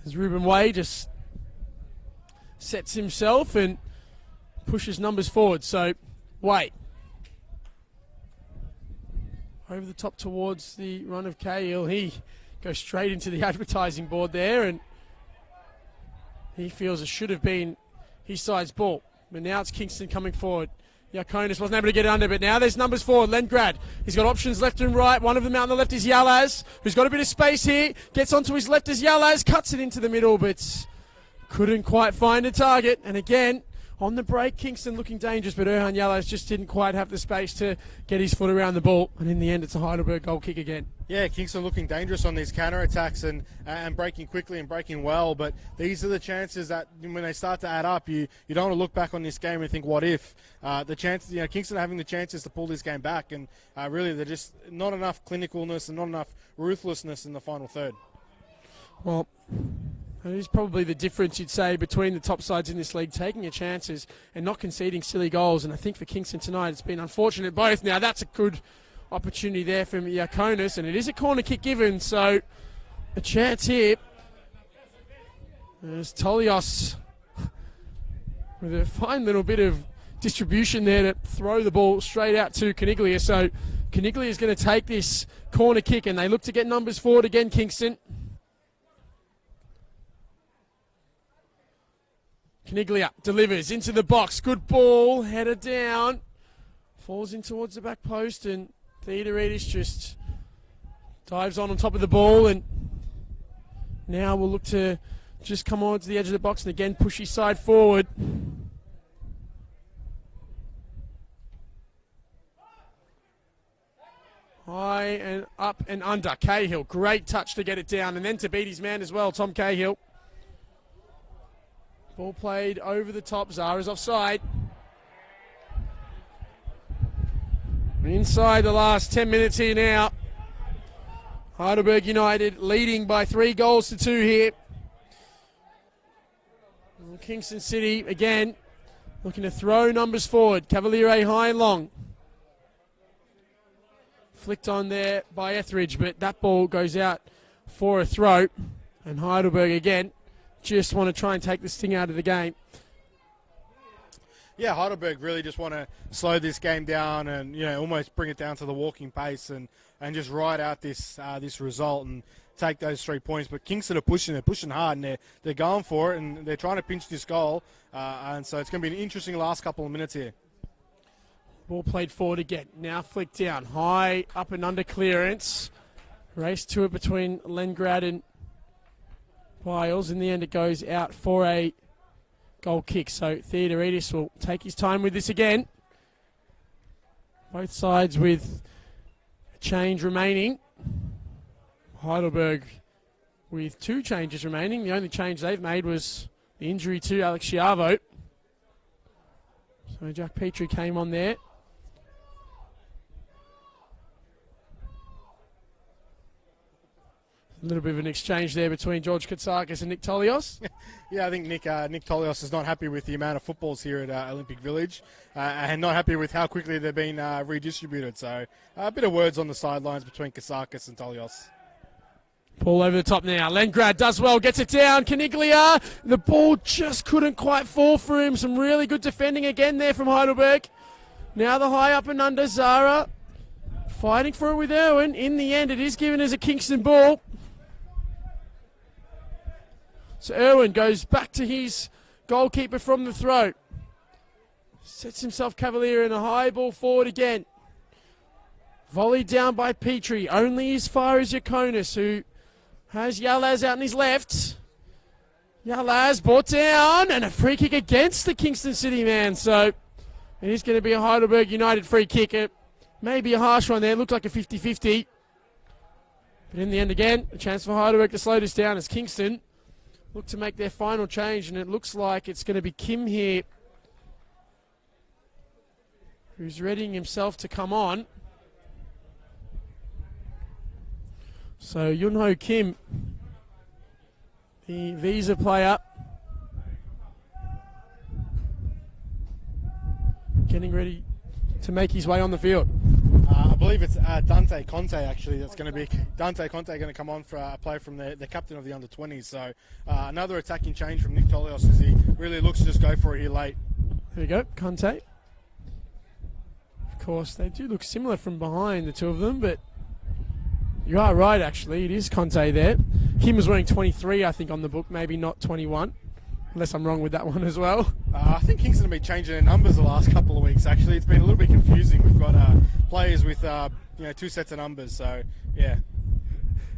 As Ruben Way just sets himself and pushes numbers forward. So, Way. Over the top towards the run of Cahill. He goes straight into the advertising board there, and he feels it should have been his side's ball. But now it's Kingston coming forward. Yakonis wasn't able to get it under, but now there's numbers forward. Lengrad, he's got options left and right. One of them out on the left is Yalaz, who's got a bit of space here. Gets onto his left as Yalaz, cuts it into the middle, but couldn't quite find a target. And again, on the break, Kingston looking dangerous, but Erhan Yalaz just didn't quite have the space to get his foot around the ball. And in the end, it's a Heidelberg goal kick again. Yeah, Kingston looking dangerous on these counter-attacks and breaking quickly and breaking well, but these are the chances that when they start to add up, you don't want to look back on this game and think, what if? The chances, Kingston having the chances to pull this game back, and really they're just not enough clinicalness and not enough ruthlessness in the final third. Well, That is probably the difference, you'd say, between the top sides in this league, taking your chances and not conceding silly goals. And I think for Kingston tonight, it's been unfortunate both. Now, that's a good opportunity there from Iakonis, and it is a corner kick given, so a chance here. There's Tolios with a fine little bit of distribution there to throw the ball straight out to Caniglia. So Caniglia is going to take this corner kick, and they look to get numbers forward again, Kingston. Caniglia delivers into the box. Good ball, header down. Falls in towards the back post, and Theodoridis just dives on top of the ball, and now we'll look to just come on to the edge of the box and again push his side forward. High and up and under. Cahill, great touch to get it down, and then to beat his man as well, Tom Cahill. Ball played over the top. Zara's offside. Inside the last 10 minutes here now. Heidelberg United leading by 3-2 here. Kingston City again looking to throw numbers forward. Cavaliere high and long. Flicked on there by Etheridge, but that ball goes out for a throw. And Heidelberg again just want to try and take this thing out of the game. Yeah, Heidelberg really just want to slow this game down and, you know, almost bring it down to the walking pace and just ride out this result and take those 3 points. But Kingston are pushing. They're pushing hard, and they're going for it, and they're trying to pinch this goal. And so it's going to be an interesting last couple of minutes here. Ball played forward again. Now flicked down. High up and under clearance. Race to it between Lengrad and Biles. In the end, it goes out for a goal kick. So Theodoridis will take his time with this again. Both sides with a change remaining. Heidelberg with 2 changes remaining. The only change they've made was the injury to Alex Schiavo. So Jack Petrie came on there. A little bit of an exchange there between George Katsakis and Nick Tolios. Yeah, I think Nick Tolios is not happy with the amount of footballs here at Olympic Village and not happy with how quickly they're being redistributed. So a bit of words on the sidelines between Katsakis and Tolios. Ball over the top now. Lengrad does well, gets it down. Caniglia, the ball just couldn't quite fall for him. Some really good defending again there from Heidelberg. Now the high up and under. Zara fighting for it with Irwin. In the end, it is given as a Kingston ball. So Irwin goes back to his goalkeeper from the throw. Sets himself Cavalier in a high ball forward again. Volleyed down by Petrie, only as far as Iakonis, who has Yalaz out on his left. Yalaz brought down, and a free kick against the Kingston City man. So it is going to be a Heidelberg United free kick. It may be a harsh one there. It looked like a 50-50. But in the end again, a chance for Heidelberg to slow this down as Kingston look to make their final change, and it looks like it's going to be Kim here who's readying himself to come on. So Yunho Kim, the Visa player, getting ready to make his way on the field. I believe it's Dante Conte actually that's going to be Dante Conte going to come on for a play from the captain of the under-20s. So another attacking change from Nick Tolios as he really looks to just go for it here late. There you go, Conte. Of course, they do look similar from behind, the two of them, but you are right actually, it is Conte there. Kim was wearing 23 I think on the book, maybe not 21. Unless I'm wrong with that one as well. I think Kingston have been changing their numbers the last couple of weeks, actually. It's been a little bit confusing. We've got players with 2 sets of numbers, so yeah.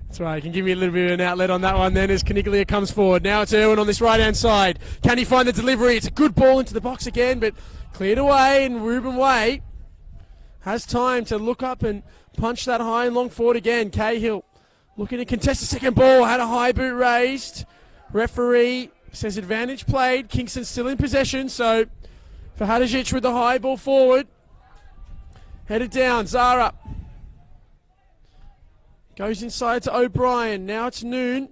That's right, you can give me a little bit of an outlet on that one then as Caniglia comes forward. Now it's Irwin on this right-hand side. Can he find the delivery? It's a good ball into the box again, but cleared away, and Ruben Way has time to look up and punch that high and long forward again. Cahill looking to contest the second ball, had a high boot raised. Referee says advantage played. Kingston still in possession, so for Hadžić with the high ball forward. Headed down, Zara. Goes inside to O'Brien. Now it's Noon.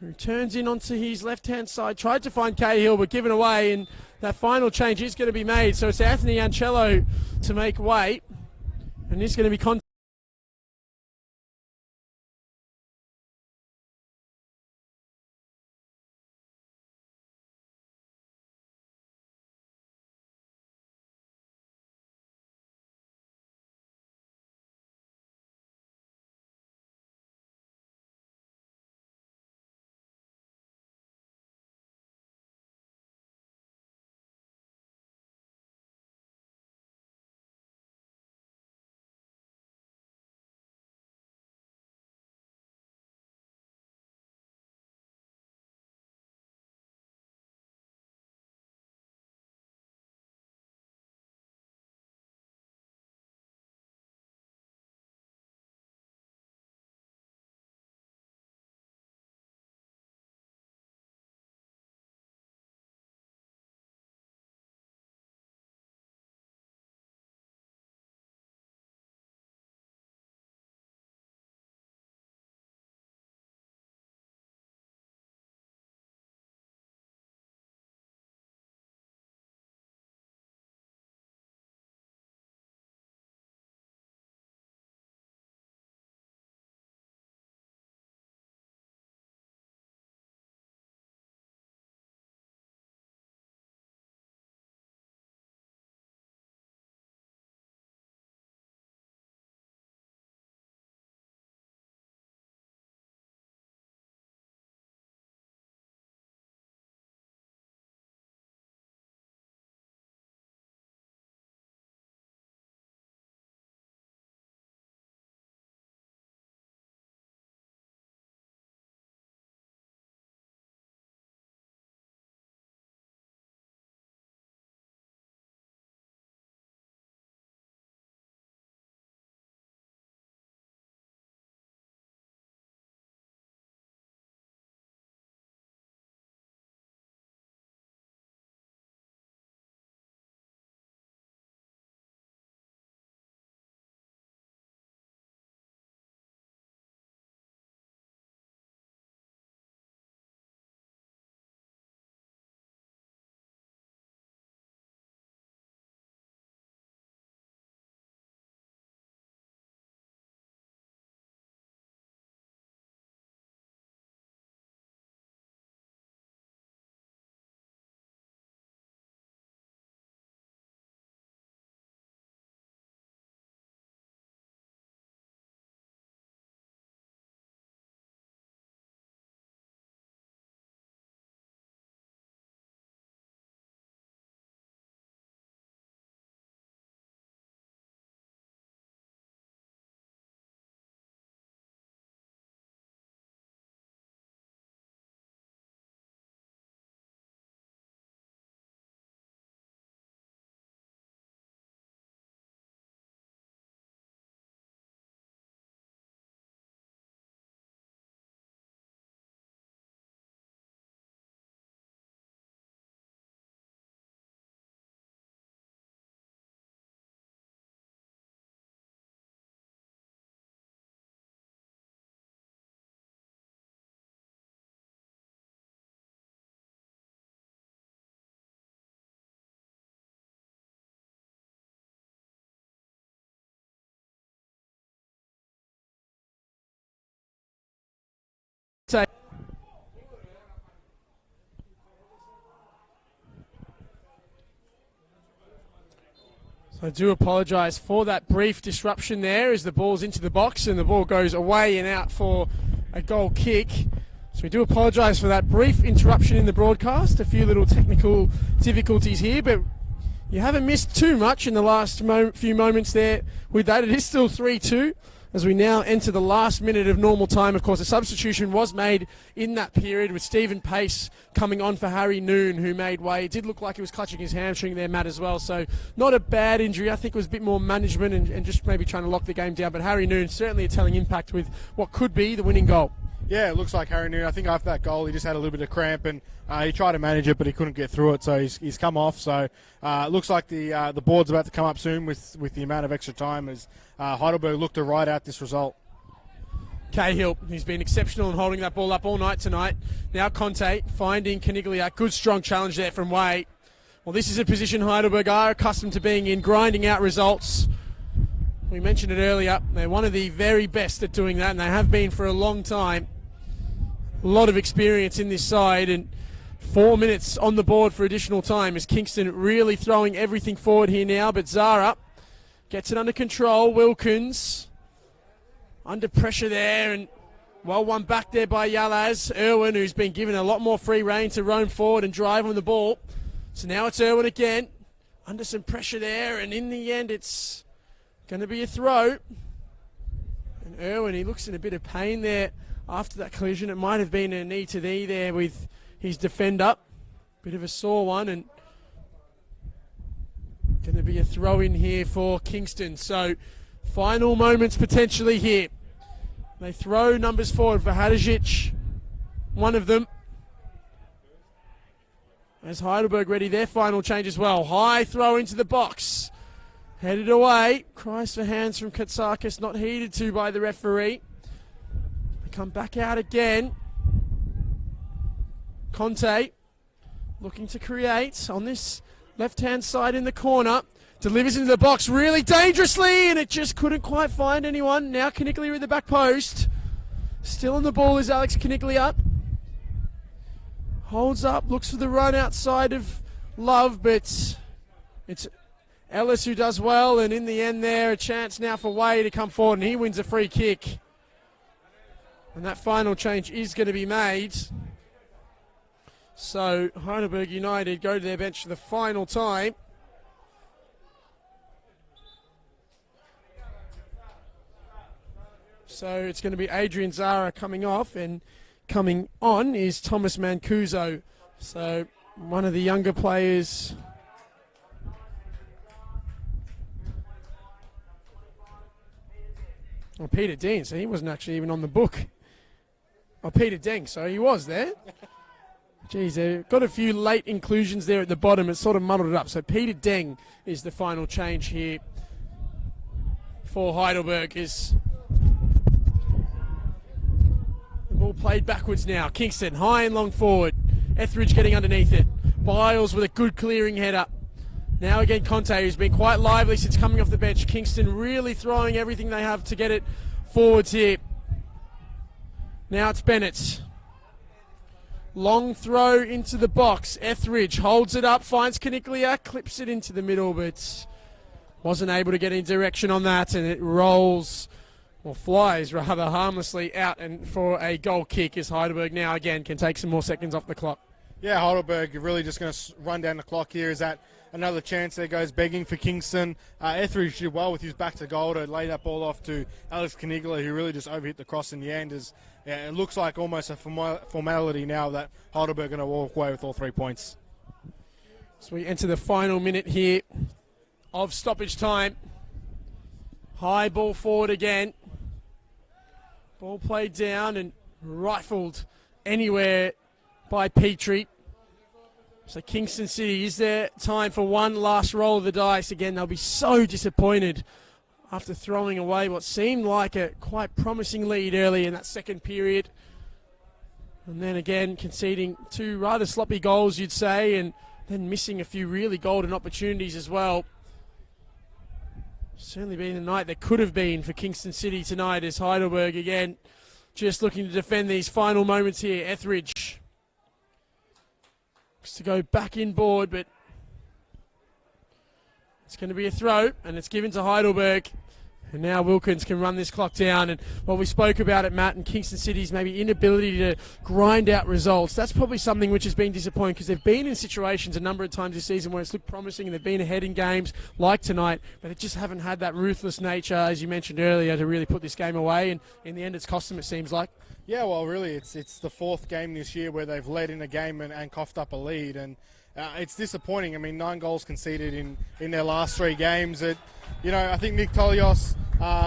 who turns in onto his left-hand side, tried to find Cahill, but given away, and that final change is going to be made. So it's Anthony Ancello to make way, and he's going to be say. I do apologise for that brief disruption there as the ball's into the box and the ball goes away and out for a goal kick. So we do apologise for that brief interruption in the broadcast. A few little technical difficulties here, but you haven't missed too much in the last few moments there with that. It is still 3-2 as we now enter the last minute of normal time. Of course, a substitution was made in that period with Stephen Pace coming on for Harry Noon, who made way. It did look like he was clutching his hamstring there, Matt, as well. So not a bad injury. I think it was a bit more management and just maybe trying to lock the game down. But Harry Noon, certainly a telling impact with what could be the winning goal. Yeah, it looks like Harry Noon. I think after that goal, he just had a little bit of cramp and he tried to manage it, but he couldn't get through it, so he's come off. So it looks like the board's about to come up soon with the amount of extra time as Heidelberg look to ride out this result. Cahill, he's been exceptional in holding that ball up all night tonight. Now Conte finding Canigliak. Good strong challenge there from Way. Well, this is a position Heidelberg are accustomed to being in, grinding out results. We mentioned it earlier. They're one of the very best at doing that, and they have been for a long time. A lot of experience in this side, and 4 minutes on the board for additional time as Kingston really throwing everything forward here now. But Zara gets it under control. Wilkins under pressure there, and well won back there by Yalaz. Irwin, who's been given a lot more free rein to roam forward and drive on the ball. So now it's Irwin again, under some pressure there, and in the end it's going to be a throw. And Irwin, he looks in a bit of pain there after that collision. It might have been a knee to knee there with his defender. Bit of a sore one, and going to be a throw in here for Kingston. So final moments potentially here. They throw numbers forward for Hadžić, one of them. As Heidelberg ready their final change as well. High throw into the box. Headed away. Cries for hands from Katsakis, not heeded to by the referee. They come back out again. Conte looking to create on this left-hand side in the corner. Delivers into the box really dangerously, and it just couldn't quite find anyone. Now Canigliak in the back post. Still on the ball is Alex Canigliak. Holds up, looks for the run outside of Love, but it's Ellis who does well, and in the end there, a chance now for Way to come forward, and he wins a free kick. And that final change is going to be made. So Heidelberg United go to their bench for the final time. So it's going to be Adrian Zara coming off, and coming on is Thomas Mancuso. So one of the younger players. Well, Peter Dean, so he wasn't actually even on the book. Oh, Peter Deng, so he was there. Geez, they've got a few late inclusions there at the bottom. It sort of muddled it up. So Peter Deng is the final change here for Heidelberg. Ball played backwards now. Kingston high and long forward. Etheridge getting underneath it. Biles with a good clearing header. Now again Conte, who's been quite lively since coming off the bench. Kingston really throwing everything they have to get it forwards here. Now it's Bennett. Long throw into the box. Etheridge holds it up, finds Canigliak, clips it into the middle, but wasn't able to get any direction on that, and it rolls, or flies rather, harmlessly out and for a goal kick, as Heidelberg now again can take some more seconds off the clock. Yeah, Heidelberg really just going to run down the clock here. Is that another chance there goes begging for Kingston? Etheridge did well with his back to goal to lay that ball off to Alex Canigliak, who really just overhit the cross in the end. It looks like almost a formality now that Heidelberg are going to walk away with all 3 points. So we enter the final minute here of stoppage time. High ball forward again. Ball played down and rifled anywhere by Petrie. So Kingston City, is there time for one last roll of the dice? Again, they'll be so disappointed after throwing away what seemed like a quite promising lead early in that second period. And then again, conceding 2 rather sloppy goals, you'd say, and then missing a few really golden opportunities as well. Certainly been the night that could have been for Kingston City tonight, as Heidelberg again just looking to defend these final moments here. Etheridge looks to go back inboard, but it's going to be a throw, and it's given to Heidelberg. And now Wilkins can run this clock down. And while we spoke about it, Matt, and Kingston City's maybe inability to grind out results, that's probably something which has been disappointing, because they've been in situations a number of times this season where it's looked promising and they've been ahead in games like tonight, but they just haven't had that ruthless nature, as you mentioned earlier, to really put this game away. And in the end, it's cost them, it seems like. Yeah, well, really, it's the fourth game this year where they've led in a game and coughed up a lead, and it's disappointing. I mean, 9 goals conceded in their last 3 games. I think Nick Tolios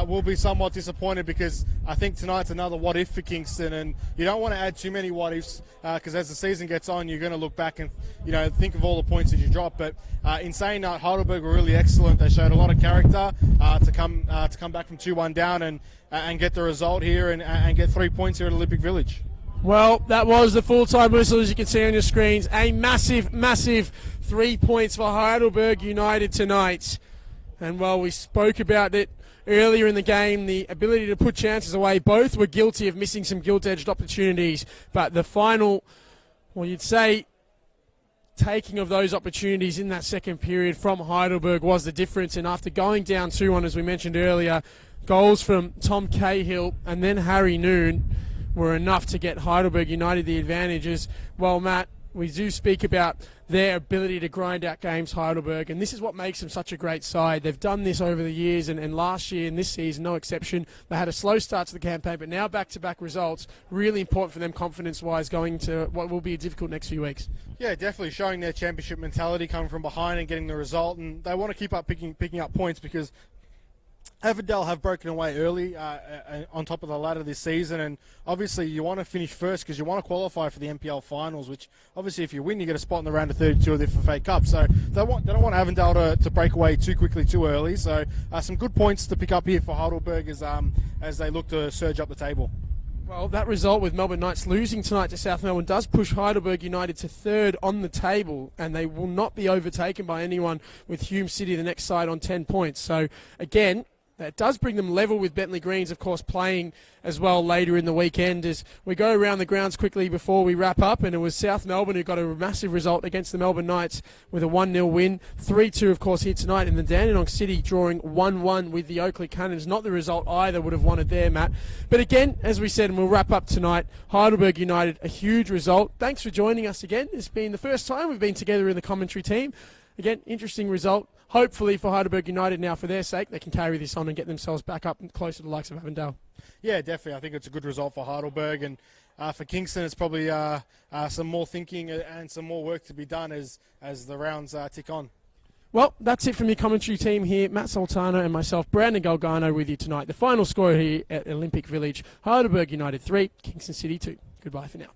will be somewhat disappointed because I think tonight's another what if for Kingston, and you don't want to add too many what ifs because as the season gets on, you're going to look back and think of all the points that you dropped. But in saying that, Heidelberg were really excellent. They showed a lot of character to come back from 2-1 down and get the result here and get 3 points here at Olympic Village. Well, that was the full-time whistle, as you can see on your screens. A massive, massive 3 points for Heidelberg United tonight. And while we spoke about it earlier in the game, the ability to put chances away, both were guilty of missing some gilt-edged opportunities. But the final, well, you'd say, taking of those opportunities in that second period from Heidelberg was the difference. And after going down 2-1, as we mentioned earlier, goals from Tom Cahill and then Harry Noon were enough to get Heidelberg United the advantages. Well, Matt, we do speak about their ability to grind out games, Heidelberg, and this is what makes them such a great side. They've done this over the years, and last year and this season, no exception. They had a slow start to the campaign, but now back-to-back results, really important for them confidence-wise going to what will be a difficult next few weeks. Yeah, definitely showing their championship mentality, coming from behind and getting the result, and they want to keep up picking up points because Avondale have broken away early on top of the ladder this season, and obviously you want to finish first because you want to qualify for the NPL finals, which obviously if you win you get a spot in the round of 32 of the FFA Cup, so they don't want Avondale to break away too quickly too early, so some good points to pick up here for Heidelberg as they look to surge up the table. Well, that result with Melbourne Knights losing tonight to South Melbourne does push Heidelberg United to 3rd on the table, and they will not be overtaken by anyone with Hume City, the next side, on 10 points. So again, that does bring them level with Bentley Greens, of course, playing as well later in the weekend. As we go around the grounds quickly before we wrap up, and it was South Melbourne who got a massive result against the Melbourne Knights with a 1-0 win. 3-2, of course, here tonight, and the Dandenong City drawing 1-1 with the Oakley Cannons. Not the result either would have wanted there, Matt. But again, as we said, and we'll wrap up tonight, Heidelberg United, a huge result. Thanks for joining us again. It's been the first time we've been together in the commentary team. Again, interesting result. Hopefully for Heidelberg United now, for their sake, they can carry this on and get themselves back up closer to the likes of Avondale. Yeah, definitely. I think it's a good result for Heidelberg. And for Kingston, it's probably some more thinking and some more work to be done as the rounds tick on. Well, that's it from your commentary team here. Matt Sultana and myself, Brandon Galgano, with you tonight. The final score here at Olympic Village, Heidelberg United 3, Kingston City 2. Goodbye for now.